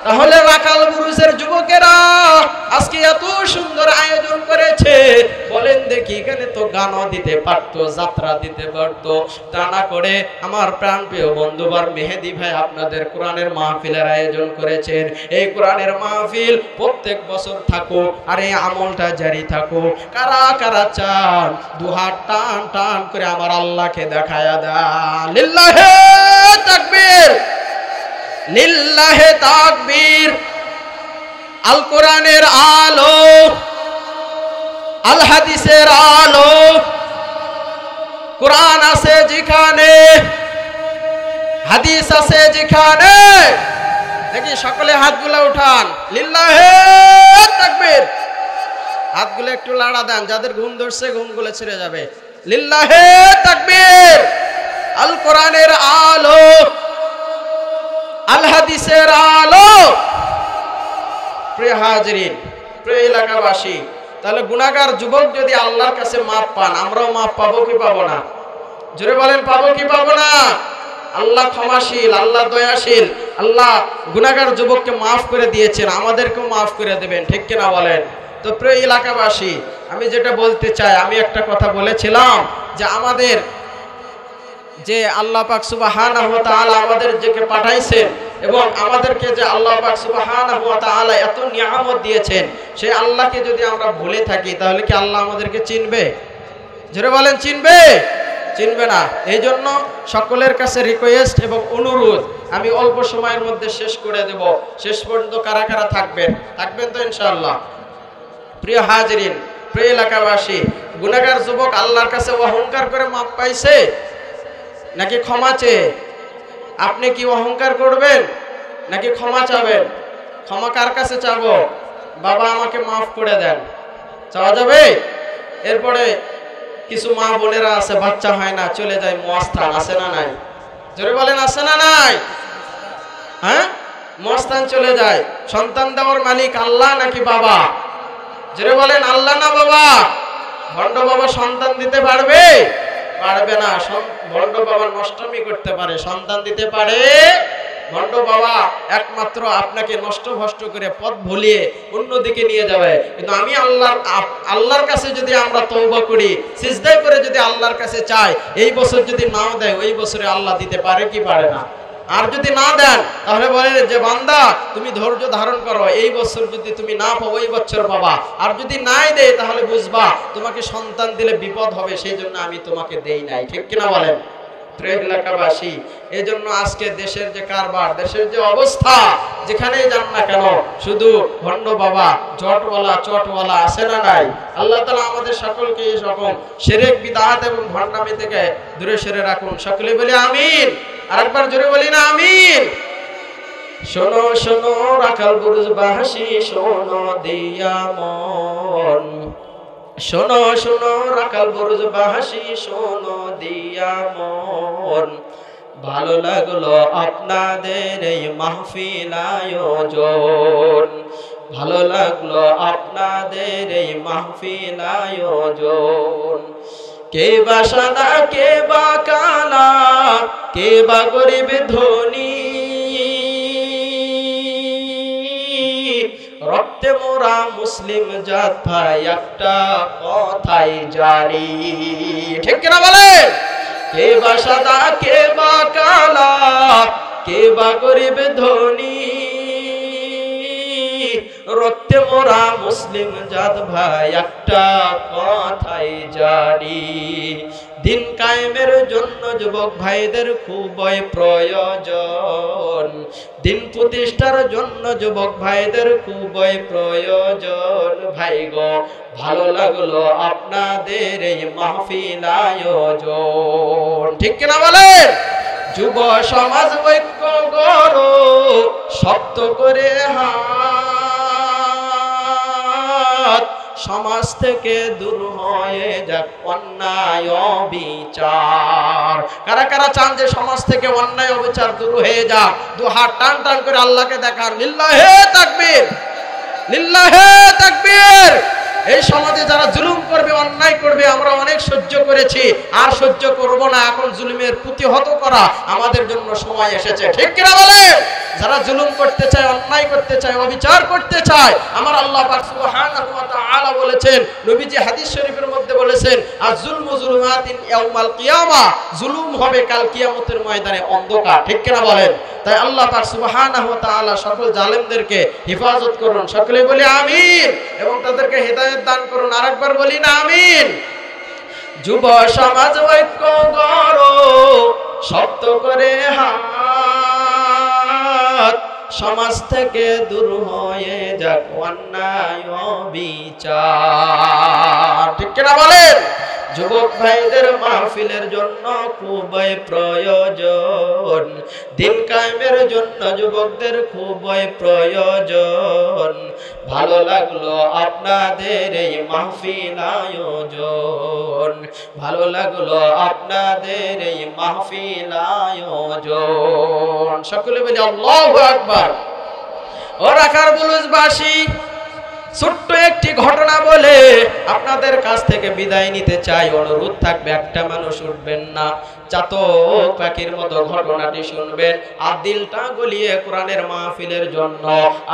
তাহলে রাখাল বুরুজের যুবকেরা আজকে এত সুন্দর আয়োজন করেছে, বলেন দেখি এখানে তো গানও দিতে পারতো, যাত্রা দিতে পারতো, তা না করে আমার প্রাণপ্রিয় বন্ধুবার মেহেদি ভাই আপনাদের কোরআনের মাহফিলের আয়োজন করেছেন। এই কোরআনের মাহফিল প্রত্যেক বছর থাকুক আর এই আমলটা জারি থাকুক। কারা কারা চান দুহাত টান টান করে আমার আল্লাহকে দেখায়া দেন। লিল্লাহে তাকবীর, লিল্লাহে তাকবীর। আল কোরআনের আলো, আল হাদিসের আলো, কোরআন আছে যেখানে, হাদিস আছে যেখানে, দেখি সকলে হাতগুলো উঠান। লিল্লাহে তাকবীর। হাতগুলো একটু লাড়া দেন, যাদের ঘুম ধরছে ঘুমগুলো ছেড়ে যাবে। লিল্লাহে তাকবীর। আল কোরআনের আলো, আল হাদিসের আলো। প্রিয় হাজিরিন, প্রিয় এলাকাবাসী, তাহলে গুনাহগার যুবক যদি আল্লাহর কাছে মাপ পান, আমরাও মাপ পাবো কি পাবো না? জোরে বলেন, পাবো কি পাবো না? আল্লাহ ক্ষমাশীল, আল্লাহ দয়াশীল। আল্লাহ গুনাহগার যুবককে মাফ করে দিয়েছেন, আমাদেরকেও মাফ করে দেবেন, ঠিক কিনা বলেন? তো প্রিয় এলাকাবাসী, আমি যেটা বলতে চাই, আমি একটা কথা বলেছিলাম যে আমাদের যে আল্লাহ পাক সুবহানাহু ওয়া তাআলা আমাদের যাকে পাঠাইছেন এবং আমাদেরকে যে আল্লাহ পাক সুবহানাহু ওয়া তাআলা এত নিয়ামত দিয়েছেন, সেই আল্লাহকে যদি আমরা ভুলে থাকি তাহলে কি আল্লাহ আমাদেরকে চিনবে? জোরে বলেন, চিনবে? চিনবে না। এই জন্য সকলের কাছে রিকোয়েস্ট এবং অনুরোধ, আমি অল্প সময়ের মধ্যে শেষ করে দেব। শেষ পর্যন্ত কারা কারা থাকবেন? থাকবেন তো ইনশাআল্লাহ? প্রিয় হাজিরিন, প্রিয় এলাকাবাসী, গুনাহগার যুবক আল্লাহর কাছে অহংকার করে মাপ পাইছে নাকি ক্ষমা চেয়ে? আপনি কি অহংকার করবেন নাকি ক্ষমা চাবেন? ক্ষমা কার কাছে চাবো? বাবা আমাকে মাফ করে দেন, চাওয়া যাবে? এরপরে কিছু মা বোনেরা আছে, বাচ্চা হয় না, চলে যায় মস্তান, আছে না নাই? জোরে বলেন, আছে না নাই? হ্যাঁ, মস্তান চলে যায়। সন্তান দেওয়ার মালিক আল্লাহ নাকি বাবা? জোরে বলেন, আল্লাহ না বাবা? ভণ্ড বাবা সন্তান দিতে পারবে? পারবে না। ভণ্ড বাবা নষ্টমী করতে পারে, সন্তান দিতে পারে? ভণ্ড বাবা একমাত্র আপনাকে নষ্ট ভষ্ট করে পথ ভুলিয়ে অন্যদিকে নিয়ে যাবে। কিন্তু আমি আল্লাহর কাছে যদি আমরা তওবা করি, সিজদায় করে যদি আল্লাহর কাছে চাই, এই বছর যদি নাও দেয়, ওই বছরে আল্লাহ দিতে পারে কি পারে না? আর যদি না দেন তাহলে বলেন যে বান্দা তুমি ধৈর্য ধারণ করো, এই বছর যদি তুমি না পাও ওই বছর পাবা। আর যদি নাই দেয় তাহলে বুঝবা তোমাকে সন্তান দিলে বিপদ হবে, সেই জন্য আমি তোমাকে দেই নাই, ঠিক কিনা বলেন? প্রিয় এলাকাবাসী, এই জন্য আজকে দেশের যে কারবার, দেশের যে অবস্থা, যেখানেই যান না কেন শুধু ভণ্ড বাবা, জটওয়ালা চটওয়ালা, আছে না নাই? আল্লাহ তাআলা আমাদের সকলকে এই রকম শিরক বিদআত এবং ভণ্ডামি থেকে দূরে সরে রাখুন। সকলে বলি আমিন। আরেকবার জোরে বলি না আমিন। শোনো শোনো রাখাল বুরুজবাসী, শোনো দিয়া মন, শোনো শোনো রাখাল বুরুজবাসী, শোনো দিয়া মন, ভালো লাগলো আপনাদের এই মাহফিল আয়োজন, ভালো লাগলো আপনাদের এই মাহফিল আয়োজন। কে বা সাদা, কে বা কালা, কে বা গরিব ধনী, রক্তে মোরা মুসলিম জাত ভাই, একটা কথাই জানি, ঠিক কিনা বলেন? কে বা সাদা, কে বা কালা, কে বা গরিব ধনী, রক্তে মোরা মুসলিম জাত ভাই, একটা কথাই জানি। দিন কায়েমের জন্য যুবক ভাইদের খুবই প্রয়োজন, দিন প্রতিষ্ঠার জন্য যুবক ভাইদের খুবই প্রয়োজন। ভাই গো, ভালো লাগলো আপনাদের এই মাহফিল আয়োজন, ঠিক কিনা বলেন? যুব সমাজ ঐক্য গড়ো, শক্ত করে হাত, সমাজ থেকে দূর হয়ে যাক অন্যায় অবিচার। কারা কারা চান যে সমাজ থেকে অন্যায় অবিচার দূর হয়ে যাক? দু হাত টান টান করে আল্লাহকে দেখান। লিল্লাহে তাকবীর, লিল্লাহে তাকবীর। এই সমাজে যারা জুলুম করবে, অন্যায় করবে, আমরা অনেক সহ্য করেছি, আর সহ্য করব না। এখন জুলুমের প্রতিহত করা আমাদের জন্য সময় এসেছে, ঠিক কিনা বলে? যারা জুলুম করতে চায়, অন্যায় করতে চায়, অবিচার করতে চায়, আমার আল্লাহ পাক সুবহানাহু ওয়া তাআলা বলেছেন, নবীজি হাদিস শরীফের মধ্যে বলেছেন, আয-যুলমু যুলুমাতিন ইয়াউমাল কিয়ামা, জুলুম হবে কাল কিয়ামতের ময়দানে অন্ধকার, ঠিক কিনা বলেন? তাই আল্লাহ পাক সুবহানাহু ওয়া তাআলা সকল জালেমদেরকে হেফাজত করুন, সকলে বলি আমিন, এবং তাদেরকে হেদায়েত দান করুন। আরেকবার বলি না আমিন। যুব সমাজ ঐক্য গড়ো, শক্ত করে হাত, সমাজ থেকে দূর হয়ে যাক অন্যায় বিচার, ঠিক কিনা বলেন? যুবক ভাইদের মাহফিলের জন্য খুবই প্রয়োজন, দিন কায়েমের জন্য যুবকদের খুবই প্রয়োজন। ভালো লাগলো আপনাদের এই মাহফিল আয়োজন, ভালো লাগলো আপনাদের এই মাহফিল আয়োজন। সকলে বলি আল্লাহু আকবার। ও রাখার বুলুজবাসী, ছোট্ট একটি ঘটনা বলে আপনাদের কাছ থেকে বিদায় নিতে চাই। অনুরোধ থাকবে, একটা মানুষ উঠবেন না, চাতক পাখির মতো ঘটনাটি শুনবেন, আর দিলটা গলিয়ে কোরআনের মাহফিলের জন্য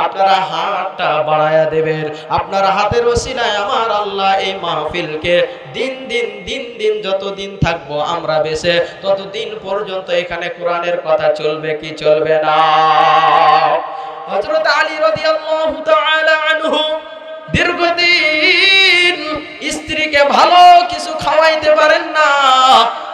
আপনারা হাতটা বাড়ায়া দেবেন। আপনার হাতের ওসিলায় আমার আল্লাহ এই মাহফিলকে দিন দিন যতদিন থাকবো আমরা বেঁচে, ততদিন পর্যন্ত এখানে কোরআনের কথা চলবে কি চলবে না? হযরত আলী রাদিয়াল্লাহু তাআলা আনহু দীর্ঘদিন স্ত্রীকে ভালো কিছু খাওয়াইতে পারেন না।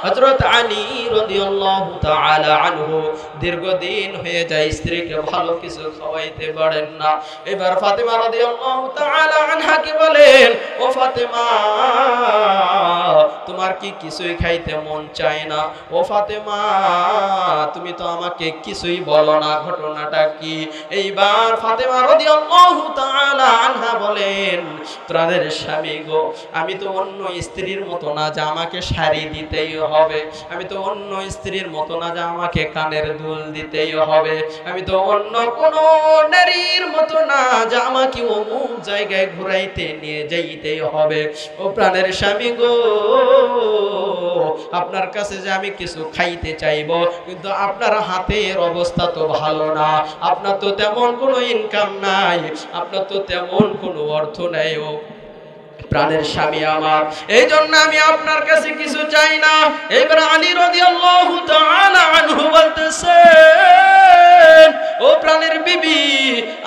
হযরত আলী রাদিয়াল্লাহু তাআলা আনহু দীর্ঘদিন হয়ে যায় স্ত্রীকে ভালো কিছু খাওয়াইতে পারেন না। এবার ফাতেমা রাদিয়াল্লাহু তাআলা আনহাকে বলেন, ও ফাতেমা, তোমার কি কিছুই খাইতে মন চায় না? ও ফাতেমা, তুমি তো আমাকে কিছুই বলো না, ঘটনাটা কি? এইবার ফাতেমা রাদিয়াল্লাহু তাআলা আনহা বলেন, প্রাণের স্বামী গো, আমি তো অন্য স্ত্রীর মতো না যে আমাকে শাড়ি দিতেই হবে, আমি তো অন্য স্ত্রীর মতো না যে আমাকে কানের দুল দিতেই হবে, আমি তো অন্য কোনো নারীর মতো না যে আমাকে অমুক জায়গায় ঘুরাইতে নিয়ে যাইতেই হবে। ও প্রাণের স্বামী গো, আপনার কাছে যে আমি কিছু খাইতে চাইবো, কিন্তু আপনার হাতের অবস্থা তো ভালো না, আপনার তো তেমন কোনো ইনকাম নাই, আপনার তো তেমন কোনো অর্থ নাই। ও প্রাণের স্বামী আমার, এই জন্য আমি আপনার কাছে কিছু চাই না। এবার আলী রাদিয়াল্লাহু তাআলা আনহু বলতেছেন, ও প্রাণের বিবি,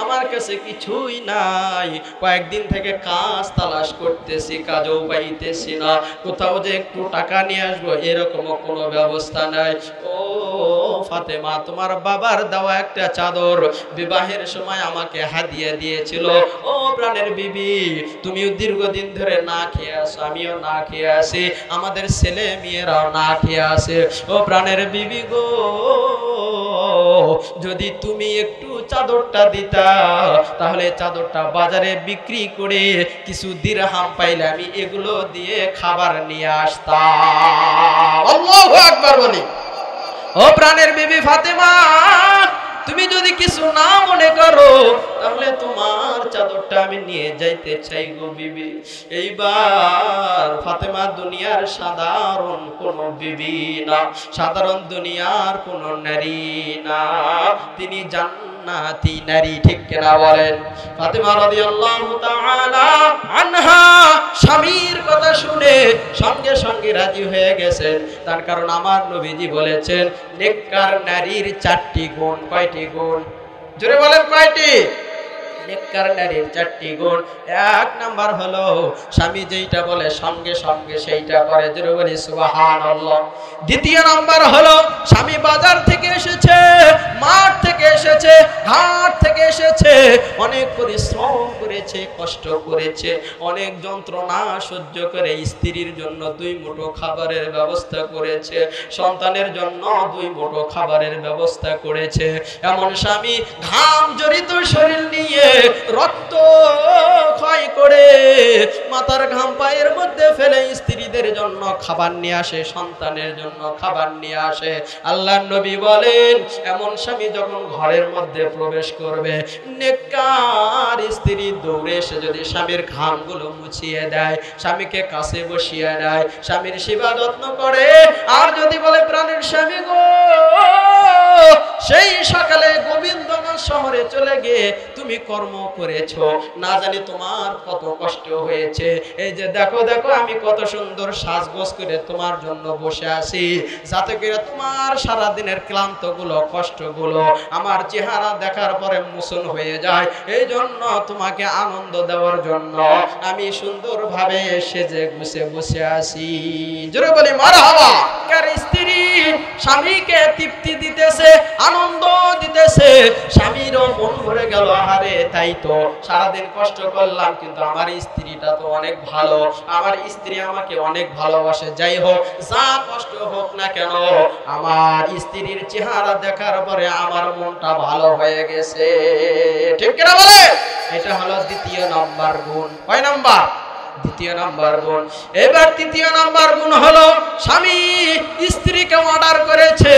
আমার কাছে কিছুই নাই, কয়েকদিন থেকে কাজ তালাশ করতেছি, কাজও পাইতেছি না, কোথাও যে একটু টাকা নিয়ে আসবো এরকম কোনো ব্যবস্থা নাই। ও ফাতেমা, তোমার বাবার দেওয়া একটা চাদর বিবাহের সময় আমাকে হাদিয়া দিয়েছিল। ও প্রাণের বিবি, তুমিও দীর্ঘদিন ধরে না খেয়ে আসো, আমিও না খেয়ে আসি, আমাদের ছেলে মেয়েরাও না খেয়ে আসে। ও প্রাণের বিবি গো, যদি তুমি একটু চাদরটা দিতা, তাহলে চাদরটা বাজারে বিক্রি করে কিছু দিরহাম পাইলে আমি এগুলো দিয়ে খাবার নিয়ে আসতাম। আল্লাহু আকবার বলি। ও প্রাণের বিবি ফাতেমা, তুমি যদি কিছু না মনে করো, তাহলে তোমার চাদরটা আমি নিয়ে যাইতে চাই গো বিবি। এইবার ফাতেমা দুনিয়ার সাধারণ কোন বিবি না, সাধারণ দুনিয়ার কোন নারী না, তিনি জান্নাতি নারী, ঠিক কিনা বলেন? ফাতেমা রাদিয়াল্লাহু তাআলা আনহা স্বামীর কথা শুনে সঙ্গে সঙ্গে রাজি হয়ে গেছেন। তার কারণ আমার নবীজি বলেছেন, নেককার নারীর 4টি গুণ। কয়টি গুণ? জোরে বলেন, কয়টি? নেককার নারীর 4টি গুণ। 1 নাম্বার হলো স্বামী যেইটা বলে সঙ্গে সঙ্গে সেইটা করে, জোরে বলি সুবহানাল্লাহ। 2 নাম্বার হলো স্বামী বাজার থেকে এসেছে, মাঠ থেকে এসেছে, ঘাট থেকে এসেছে, অনেক পরিশ্রম করেছে, কষ্ট করেছে, অনেক যন্ত্রণা সহ্য করে স্ত্রীর জন্য 2 মুঠো খাবারের ব্যবস্থা করেছে, সন্তানের জন্য 2 মুঠো খাবারের ব্যবস্থা করেছে। এমন স্বামী ঘাম জড়িত শরীর নিয়ে, রক্ত ক্ষয় করে, মাথার ঘাম পায়ের মধ্যে ফেলে স্ত্রীদের জন্য খাবার নিয়ে আসে, সন্তানের জন্য খাবার নিয়ে আসে। আল্লাহর নবী বলেন, এমন স্বামী যখন ঘরের মধ্যে প্রবেশ করবে, নেককার স্ত্রী দৌড়ে এসে যদি স্বামীর ঘামগুলো মুছিয়ে দেয়, স্বামীকে কাছে বসিয়ে নেয়, স্বামীর সেবা যত্ন করে, আর যদি বলে প্রাণের স্বামী গো, সেই সকালে গোবিন্দগঞ্জ শহরে চলে গিয়ে তুমি কর্ম করেছো, না জানি তোমার কত কষ্ট হয়েছে, এই যে দেখো দেখো আমি কত সুন্দর সাজগোজ করে তোমার জন্য বসে আছি, যাতে করে তোমার সারা দিনের ক্লান্ত গুলো কষ্ট গুলো আমার চেহারা দেখার পরে মোচন হয়ে যায়, এই জন্য তোমাকে আনন্দ দেওয়ার জন্য আমি সুন্দরভাবে সেজে গুছে বসে আছি। জোরে বলি মারহাবা। কার স্ত্রী স্বামীকে তৃপ্তি দিতেছে, আনন্দ দিতেছে, স্বামীরও মন ভরে গেল, আহারে তাই তো সারাদিন কষ্ট করলাম কিন্তু আমার স্ত্রীটা তো অনেক ভালো, আমার স্ত্রী আমাকে অনেক ভালোবাসে, যাই হোক যা কষ্ট হোক না কেন আমার স্ত্রীর চেহারা দেখার পরে আমার মনটা ভালো হয়ে গেছে। ঠিক কিনা বলে? এটা হলো দ্বিতীয় নাম্বার গুণ। কয় নাম্বার? দ্বিতীয় নাম্বার গুণ। এবার তৃতীয় নাম্বার গুণ হলো স্বামী স্ত্রীকে অর্ডার করেছে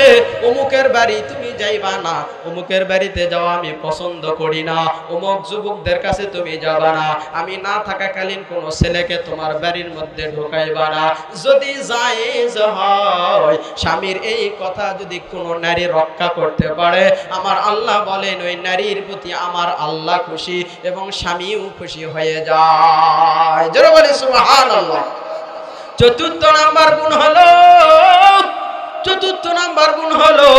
অমুকের বাড়ি তুমি যাইবা না, অমুকের বাড়িতে যাওয়া আমি পছন্দ করি না, অমুক যুবকদের কাছে তুমি যাবা না, আমি না থাকাকালীন কোনো ছেলেকে তোমার বাড়ির মধ্যে ঢোকাইবা না। যদি জায়েজ হয় স্বামীর এই কথা যদি কোনো নারী রক্ষা করতে পারে, আমার আল্লাহ বলেন ওই নারীর প্রতি আমার আল্লাহ খুশি এবং স্বামীও খুশি হয়ে যায়। জোরে বলি সুবহানাল্লাহ। চতুর্থ নাম্বার গুণ হলো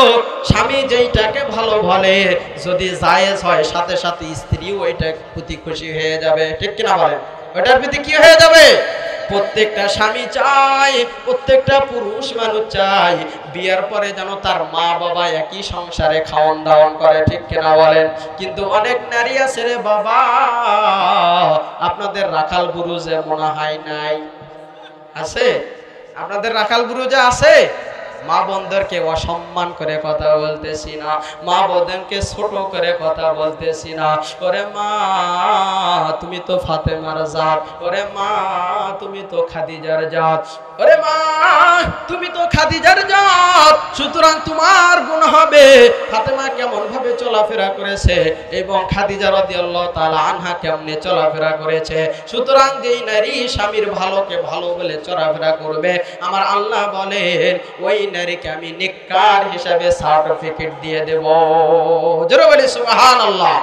স্বামী যেইটাকে ভালো বলে যদি জায়েজ হয় সাথে সাথে স্ত্রীও ওইটার প্রতি খুশি হয়ে যাবে। ঠিক কিনা বলেন? ওইটার প্রতি কি হয়ে যাবে? প্রত্যেকটা স্বামী চায়, প্রত্যেকটা পুরুষ মানুষ চায় বিয়ের পরে যেন তার মা বাবা একই সংসারে খাওয়ান দাওয়ান করে। ঠিক কিনা বলেন? কিন্তু অনেক নারী আছে রে বাবা, আপনাদের রাখাল বুরুজে মনে হয় নাই, আছে? আপনাদের রাখাল বুরুজে আছে? মা বোনদেরকে অসম্মান করে কথা বলতেছি না, মা বোনদেরকে ছোট করে কথা বলতেছি না। ওরে মা তুমি তো ফাতেমার জাত, ওরে মা তুমি তো খাদিজার জাত, ওরে মা তুমি তো খাদিজার জাত, সুতরাং তোমার গুণ হবে ফাতেমা কেমন ভাবে চলাফেরা করেছে এবং খাদিজা রাদিয়াল্লাহু তাআলা আনহা কেমনে চলাফেরা করেছে, সুতরাং যেই নারী স্বামীর ভালোকে ভালো বলে চলাফেরা করবে আমার আল্লাহ বলেন ওই নারীকে আমি নেককার হিসাবে সার্টিফিকেট দিয়ে দেব। জোরে বলি সুবহানাল্লাহ।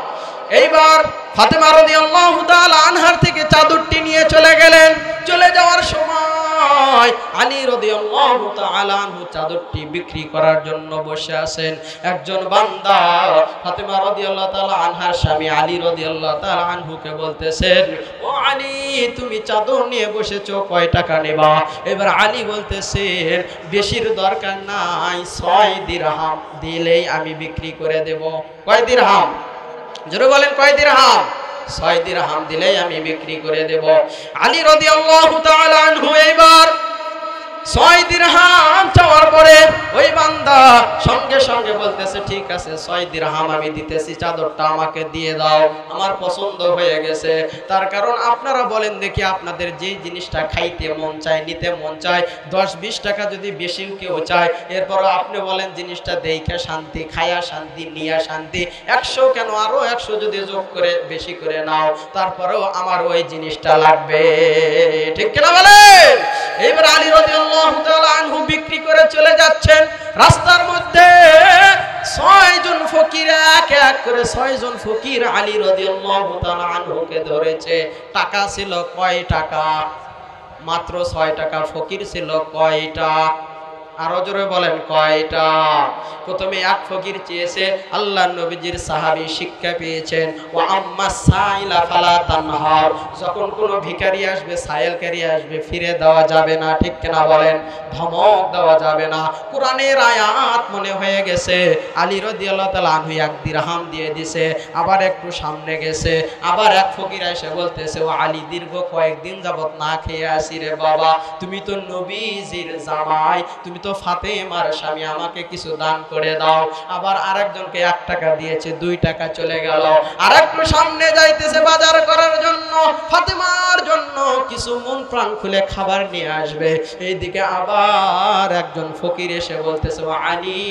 এইবার ফাতেমা রাদিয়াল্লাহু তাআলা আনহার থেকে চাদরটি নিয়ে চলে গেলেন। চলে যাওয়ার সময় আলী রাদিয়াল্লাহু তাআলা আনহু চাদরটি বিক্রি করার জন্য বসে আছেন। একজন বান্দা ফাতেমা রাদিয়াল্লাহু তাআলা আনহার স্বামী আলী রাদিয়াল্লাহু তাআলা আনহুকে বলতেছেন, ও আলী তুমি চাদর নিয়ে বসেছো, কয় টাকা নেবা? এবার আলী বলতেছেন বেশির দরকার নাই, 6 দিরহাম দিলেই আমি বিক্রি করে দেব। কয় দিরহাম? জোরে বলেন কয় দিরহাম? 6 দিরহাম দিলেই আমি বিক্রি করে দেব। আলী রাদিয়াল্লাহু তাআলা আনহু এবার 6 দিরহাম চাওয়ার পরে ওই বান্দা সঙ্গে সঙ্গে বলতেছে ঠিক আছে 6 দিরহাম আমি দিতেছি, চাদরটা আমাকে দিয়ে দাও, আমার পছন্দ হয়ে গেছে। তার কারণ আপনারা বলেন দেখি আপনাদের যে জিনিসটা খাইতে মন চায়, নিতে মন চায়, 10-20 টাকা যদি বেশিও কেউ চায়, এরপর আপনি বলেন জিনিসটা দেখে শান্তি, খায়া শান্তি, নিয়া শান্তি, 100 কেন আরো 100 যদি যোগ করে বেশি করে নাও, তারপরেও আমার ওই জিনিসটা লাগবে। ঠিক কিনা বলেন? এবার আলী রাদিয়াল্লাহু তাআলা আনহু বিক্রি করে চলে যাচ্ছেন। রাস্তার মধ্যে 6 জন ফকির এক এক করে 6 জন ফকির আলী রাদিয়াল্লাহু তাআলা আনহুকে ধরেছে। টাকা ছিল কয় টাকা? মাত্র 6 টাকা। ফকির ছিল কয়টা? আরো জোরে বলেন কয়টা? প্রথমে এক ফকির চেয়েছে, আল্লাহর নবীজির সাহাবী শিক্ষা পেয়েছেন ওয়া আম্মা সাইলা ফালা তানহার, যখন কোনো ভিখারি আসবে, সায়েলকারী আসবে, ফিরে দেওয়া যাবে না। ঠিক কিনা বলেন? ধমক দেওয়া যাবে না। কোরআনের আয়াত মনে হয়ে গেছে। আলী রাদিয়াল্লাহু তাআলা আনহু 1 দিরহাম দিয়ে দিয়েছে। আবার একটু সামনে গেছে, আবার এক ফকির এসে বলতেছে, ও আলী দীর্ঘ কয়েকদিন যাবত না খেয়ে আসি রে বাবা, তুমি তো নবীজির জামাই, তুমি তো ফাতেমার স্বামী, আমাকে কিছু দান করে দাও। আবার আরেকজনকে 1 টাকা দিয়েছে, 2 টাকা চলে গেল। আরেকটু সামনে যাইতেছে বাজার করার জন্য, ফাতেমার জন্য কিছু মন প্রাণ খুলে খাবার নিয়ে আসবে। এইদিকে আবার একজন ফকির এসে বলতেছে, আলী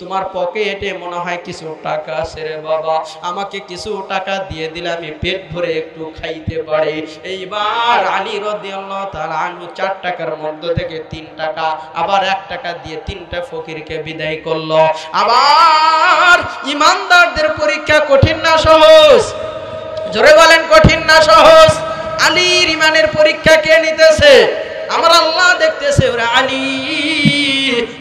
তোমার পকেটে মনে হয় কিছু টাকা আছে রে বাবা, আমাকে কিছু টাকা দিয়ে দিলে আমি পেট ভরে একটু খাইতে পারি। এইবার আলী রাদিয়াল্লাহু তাআলা আনহু 4 টাকার মধ্য থেকে 3 টাকা আবার 1 টাকা দিয়ে 3টা ফকিরকে বিদায় করলো। আবার ইমানদারদের পরীক্ষা কঠিন না সহজ? জোরে বলেন কঠিন না সহজ? আলীর ইমানের পরীক্ষা কে নিতেছে? আমার আল্লাহ দেখতেছে। ওরে আলী,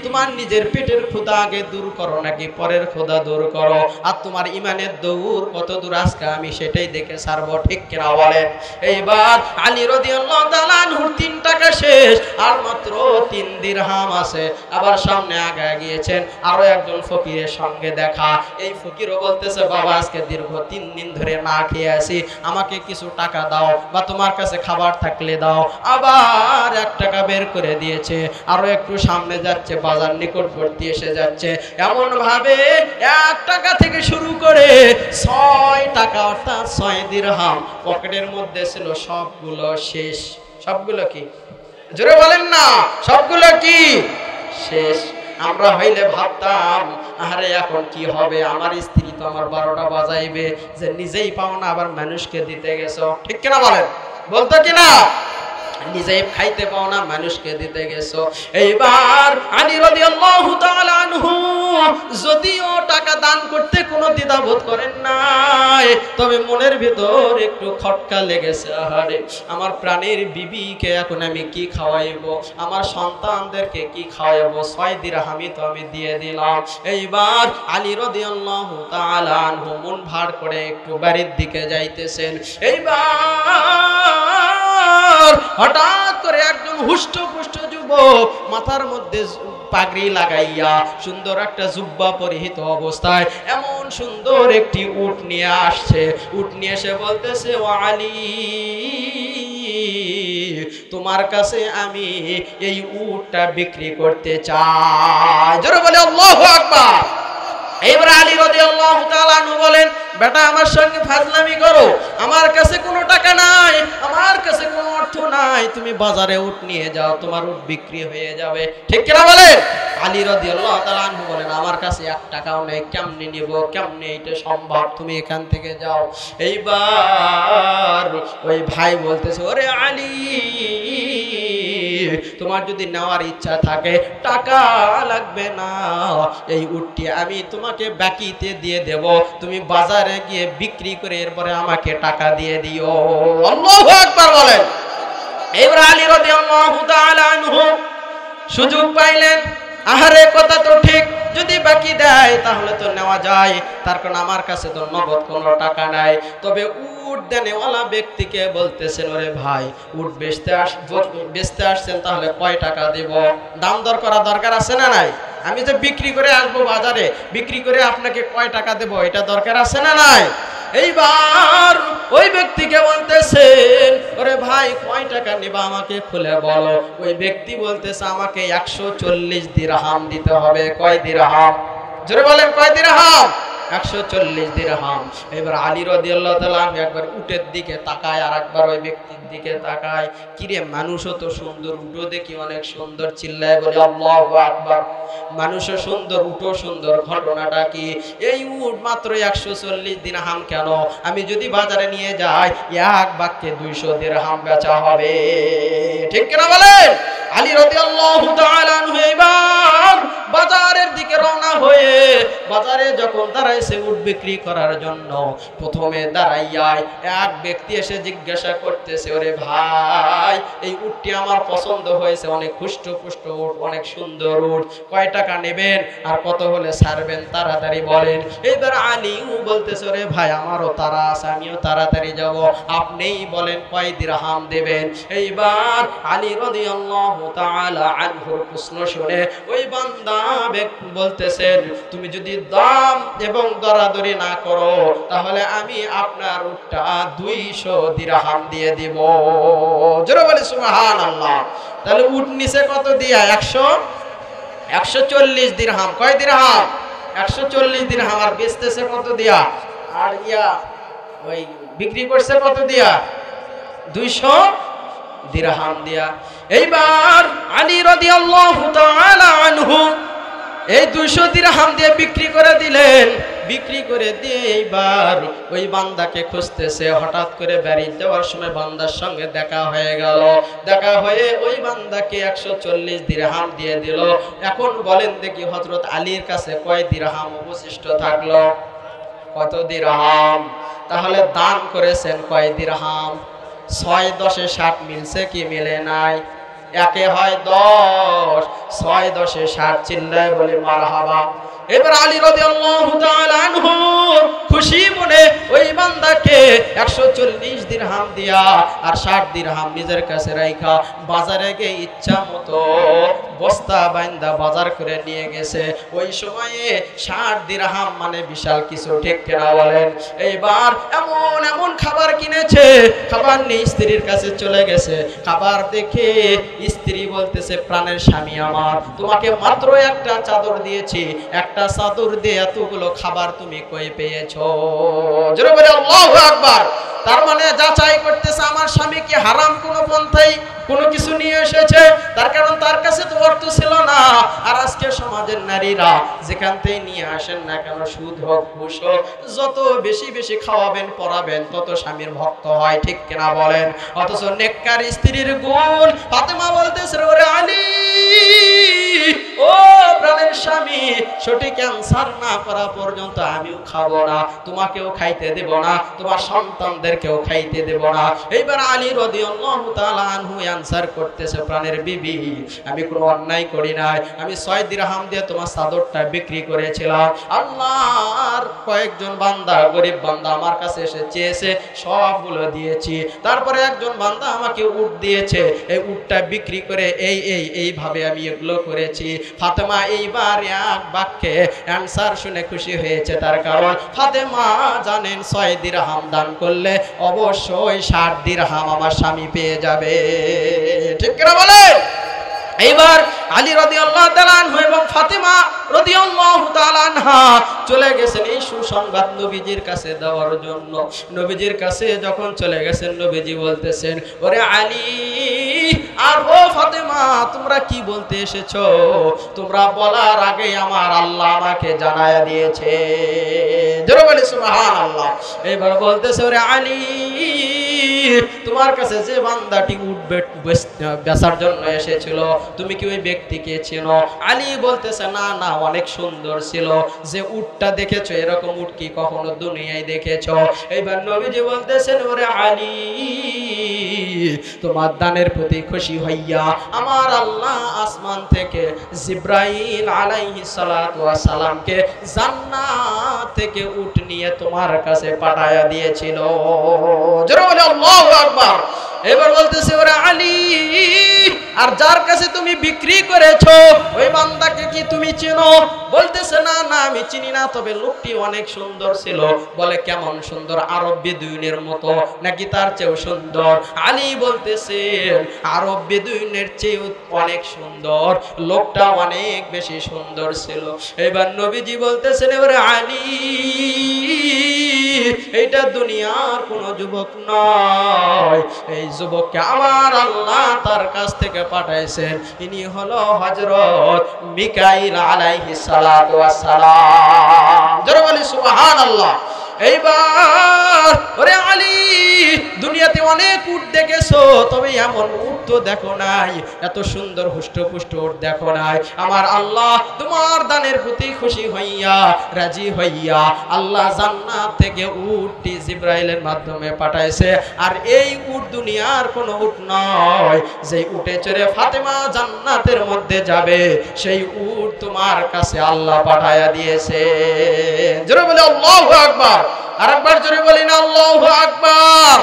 তোমার নিজের পেটের ক্ষুধা আগে দূর করো নাকি পরের ক্ষুধা দূর করো? আর তোমার ইমানের দৌড় কত দূর আজকে আমি সেটাই দেখে ছাড়বো, ঠিক কিনা বলেন? এইবার আলী রাদিয়াল্লাহু তাআলা আনহুর 3 টাকা শেষ, আর মাত্র 3 দিরহাম আছে। আবার সামনে আগায় গিয়েছেন, আরো একজন ফকিরের সঙ্গে দেখা। এই ফকিরও বলতেছে, বাবা আজকে দীর্ঘ 3 দিন ধরে না খেয়ে আছি, আমাকে কিছু টাকা দাও, বা তোমার কাছে খাবার থাকলে দাও। আবার 1 টাকা বের করে দিয়েছে। আরো একটু সামনে যাচ্ছে, বাজার নিকটবর্তী এসে যাচ্ছে। এমন ভাবে 1 টাকা থেকে শুরু করে 6 টাকা অর্থাৎ 6 দিরহাম পকেটের মধ্যে ছিল, সবগুলো শেষ। সবগুলো কি? জোরে বলেন না, সবগুলো কি শেষ? আমরা হইলে ভাবতাম, আরে এখন কি হবে, আমার স্ত্রী তো আমার 12টা বাজাইবে, যে নিজেই পাও না আবার মানুষকে দিতে গেছো, ঠিক কিনা বলেন? বলতো কিনা? নিজেই খাইতে পাও না মানুষকে দিতে গেছো। এইবার আলী রাদিয়াল্লাহু তাআলা আনহু যদিও টাকা দান করতে কোনো দ্বিধাবোধ করেন নাই, তবে মনের ভিতর একটু খটকা লেগেছে। আহারে, আমার প্রাণের বিবিকে এখন আমি কি খাওয়াইবো, আমার সন্তানদেরকে কি খাওয়াইবো? 6 দিরহামই তো আমি দিয়ে দিলাম। এইবার আলী রাদিয়াল্লাহু তাআলা আনহু মন ভার করে একটু বাড়ির দিকে যাইতেছেন। এইবার হঠাৎ করে একজন হুষ্টপুষ্ট যুবক মাথার মধ্যে পাগড়ি লাগাইয়া সুন্দর একটা জুব্বা পরিহিত অবস্থায় এমন সুন্দর একটি উট নিয়ে আসছে। উট নিয়ে এসে বলতেছে, ও আলী, তোমার কাছে আমি এই উটটা বিক্রি করতে চাই। জোরে বলে আল্লাহু আকবার। এবার আলী রাদিয়াল্লাহু তাআলা আনহু বলেন, বেটা আমার সঙ্গে ফাজলামি করো, আমার কাছে কোনো টাকা নাই, আমার কাছে কোনো অর্থ নাই, তুমি বাজারে উট নিয়ে যাও, তোমার উট বিক্রি হয়ে যাবে, ঠিক কিনা বলেন? আলী রাদিয়াল্লাহু তাআলা আনহু বলেন, আমার কাছে 1 টাকাও নেই, কেমনে নিব, কেমনে এটা সম্ভব, তুমি এখান থেকে যাও। এইবার ওই ভাই বলতেছে, ওরে আলী, তোমার যদি নেওয়ার ইচ্ছা থাকে টাকা লাগবে না, এই উটটি আমি তোমাকে বাকিতে দিয়ে দেব, তুমি বাজারে গিয়ে বিক্রি করে এরপরে আমাকে টাকা দিয়ে দিও। আল্লাহু আকবার বলেন। এবার আলী রাদিয়াল্লাহু তাআলা আনহু সুযোগ পাইলেন, আহারে কথা তো ঠিক, যদি বাকি দেয় তাহলে তো নেওয়া যায়, তার কারণ আমার কাছে তো নগদ কোনো টাকা নাই। তবে উট দেনেওয়ালা ব্যক্তিকে বলতেছেন, ওরে ভাই, উট বেচতে আসছেন, তাহলে কয় টাকা দেব? দাম দর করা দরকার আছে না নাই? আমি যে বিক্রি করে আসবো বাজারে, বিক্রি করে আপনাকে কয় টাকা দেব, এটা দরকার আছে না নাই? এইবার ওই ব্যক্তিকে বলতেছেন, ওরে ভাই কয় টাকা নিবা আমাকে খুলে বলো। ওই ব্যক্তি বলতেছে, আমাকে 140 দিরহাম দিতে হবে। কয় দিরহাম? জোরে বলেন, কয় দিরহাম? 140 দিরহাম। এবার আলী রাদিয়াল্লাহু তাআলা একবার উটের দিকে তাকায়, আর একবার ওই ব্যক্তির দিকে তাকায়। কিরে, মানুষও তো সুন্দর, উটও দেখি অনেক সুন্দর, চিল্লায় বলে আল্লাহু আকবার। মানুষও সুন্দর, উটও সুন্দর, ঘটনাটা কি? এই উট মাত্র 140 দিরহাম কেন? আমি যদি বাজারে নিয়ে যাই, এক বাক্যে 200 দিরহাম বেচা হবে, ঠিক কিনা বলেন? আলী রাদিয়াল্লাহু তাআলা আনহু এবার বাজারের দিকে রওনা হয়ে বাজারে যখন দাঁড়াইছে উট বিক্রি করার জন্য, প্রথমে দাঁড়াইয়া এক ব্যক্তি এসে জিজ্ঞাসা করতেছে, ওরে ভাই, এই উটটি আমার পছন্দ হয়েছে, অনেক হুষ্টপুষ্ট উট, অনেক সুন্দর উট, কয় টাকা নেবেন আর কত হলে ছাড়বেন, তাড়াতাড়ি বলেন। এইবার আলীও বলতেছে, ওরে ভাই, আমারও তাড়া আছে, আমিও তাড়াতাড়ি যাব, আপনিই বলেন কয় দিরহাম দেবেন। এইবার আলী রাদিয়াল্লাহু তাআলা আনহুর প্রশ্ন শুনে ওই বান্দা বলতেছেন, তুমি যদি দাম এবং দরাদরি না করো তাহলে আমি আপনার উটটা 200 দিরহাম দিয়ে দিব। জোরে বলি সুবহানাল্লাহ। তাহলে উট নিচে কত দিয়া? 140 দিরহাম। কয় দিরহাম? 140 দিরহাম। আর বেচতেছে কত দিয়া? আর ওই বিক্রি করছে কত দিয়া? 200 দিরহাম দিয়া। এইবার আলী রাদিয়াল্লাহু তাআলা আনহু এই 200 দিরহাম দিয়ে বিক্রি করে দিলেন। বিক্রি করে দিয়ে এইবার ওই বান্দাকে খুঁজতেছে। হঠাৎ করে বেরিয়ে যাওয়ার সময় বান্দার সঙ্গে দেখা হয়ে গেল। দেখা হয়ে ওই বান্দাকে 140 দিরহাম দিয়ে দিল। এখন বলেন দেখি হযরত আলীর কাছে কয় দিরহাম অবশিষ্ট থাকলো? কত দিরহাম? তাহলে দান করেছেন কয় দিরহাম? 6 10 60 মিলছে কি মিলে নাই? একে হয় 10, 6 10 60, চিল্লায় বলি মারহাবা। এবার আলী রাদিয়াল্লাহু তাআলা আনহু খুশি মনে ওই বান্দাকে 140 দিরহাম দিয়া আর 60 দিরহাম নিজের কাছে রাখা বাজারে গিয়ে ইচ্ছা মতো বস্তা বাইন্দা বাজার করে নিয়ে গেছে। ওই সময়ে 60 দিরহাম মানে বিশাল কিছু, ঠিক কিনা বলেন? এইবার এমন এমন খাবার কিনেছে, খাবার নিয়ে স্ত্রীর কাছে চলে গেছে। খাবার দেখে স্ত্রী বলতেছে, প্রাণের স্বামী আমার, তোমাকে মাত্র একটা চাদর দিয়েছি, একটা চাদর দিয়ে এতগুলো খাবার তুমি কই পেয়েছো? জোরে বলে আল্লাহু আকবার। তার মানে যাচাই করতেছে আমার স্বামী কি হারাম কোনো পন্থায় কোনো কিছু নিয়ে এসেছে, তার কারণ তার কাছে তো অর্থ ছিল না। আর আজকে সমাজের নারীরা যেখান থেকে নিয়ে আসেন না কেন, সুদ হোক ঘুষ হোক, যত বেশি বেশি খাওয়াবেন পড়াবেন তত স্বামীর ভক্ত হয়, ঠিক কিনা বলেন? অথচ নেককার স্ত্রীর গুণ। ফাতেমা বলতেছে, ওরে আলী, ও প্রাণের স্বামী, সঠিক অ্যানসার না করা পর্যন্ত আমিও খাবো না, তোমাকেও খাইতে দেব না, তোমার সন্তানদেরকেও খাইতে দেব না। এইবার আলী রাদিয়াল্লাহু তাআলা আনহু অ্যানসার করতেছে, প্রাণের বিবি, আমি কোনো অন্যায় করি নাই, আমি 6 দিরহাম দিয়ে তোমার চাদরটা বিক্রি করেছিলাম। আল্লাহর কয়েকজন বান্দা, গরিব বান্দা আমার কাছে এসে চেয়েছে, সবগুলো দিয়েছি। তারপরে একজন বান্দা আমাকে উট দিয়েছে, এই উটটা বিক্রি করে এইভাবে আমি এগুলো করেছি। ফাতেমা এইবার এক বাক্যে অ্যানসার শুনে খুশি হয়েছে। তার কারণ ফাতেমা জানেন 6 দিরহাম দান করলে অবশ্যই 60 দিরহাম আমার স্বামী পেয়ে যাবে, ঠিক কিনা বলে? এইবার আলী রাদিয়াল্লাহু তাআলা আনহু এবং ফাতেমা রাদিয়াল্লাহু তাআলা আনহা চলে গেছেন এই সুসংবাদ নবীজির কাছে দেওয়ার জন্য। নবীজির কাছে যখন চলে গেছেন, নবীজি বলতেছেন, ওরে আলী আর ও ফাতেমা, তোমরা কি বলতে এসেছো? তোমরা বলার আগে আমার আল্লাহ আমাকে জানায়া দিয়েছে। জোরে বলি সুবহানাল্লাহ। এবার বলতেছে, ওরে আলী, তোমার কাছে যে বান্দাটি উট বেচার জন্য এসেছিল, তুমি কি ওই ব্যক্তিকে চেনো? আলী বলতেছে, না না, অনেক সুন্দর ছিল, যে উটটা দেখেছো এরকম উট কি কখনো দুনিয়ায় দেখেছো? এইবার নবীজি বলতেছেন, ওরে আলী, তোমার দানের প্রতি খুশি হইয়া আমার আল্লাহ আসমান থেকে জিব্রাইল আলাইহিস সালাতু ওয়াস সালামকে জান্নাত থেকে উট নিয়ে তোমার কাছে পাঠায়া দিয়েছিল। জোরে বলে আল্লাহু আকবার। এবার বলতেছে, ওরে আলী, আর যার কাছে তুমি বিক্রি করেছো ওই বান্দাকে কি তুমি চেনো? বলতেছে, না না, আমি চিনি না, তবে লোকটি অনেক সুন্দর ছিল। বলে, কেমন সুন্দর? আরব বেদুইনের মতো নাকি তার চেয়েও সুন্দর? আলী বলতেছেন, আরব বেদুইনের চেয়েও অনেক সুন্দর, লোকটা অনেক বেশি সুন্দর ছিল। এবার নবীজি বলতেছেন, ওরে আলী, এইটা দুনিয়ার কোন যুবক নয়, এই যুবককে আমার আল্লাহ তার কাছ থেকে পাঠাইছেন, ইনি হলো হযরত মিকাইল আলাইহিস সালাতু ওয়াস সালাম। জোরে বলি সুবহানাল্লাহ। এইবার ওরে আলী, দুনিয়াতে অনেক উট দেখেছো, তবে এমন উট তো দেখো নাই, এত সুন্দর হুষ্টপুষ্ট উট দেখো নাই। আমার আল্লাহ তোমার দানের প্রতি খুশি হইয়া, রাজি হইয়া আল্লাহ জান্নাত থেকে উটটি জিব্রাইলের মাধ্যমে পাঠাইছে। আর এই উট দুনিয়ার কোনো উট নয়, যেই উটে চড়ে ফাতেমা জান্নাতের মধ্যে যাবে, সেই উট তোমার কাছে আল্লাহ পাঠায়া দিয়েছে। জোরে বলে আল্লাহু আকবার। আরেকবার জোরে বলি না আল্লাহু আকবার।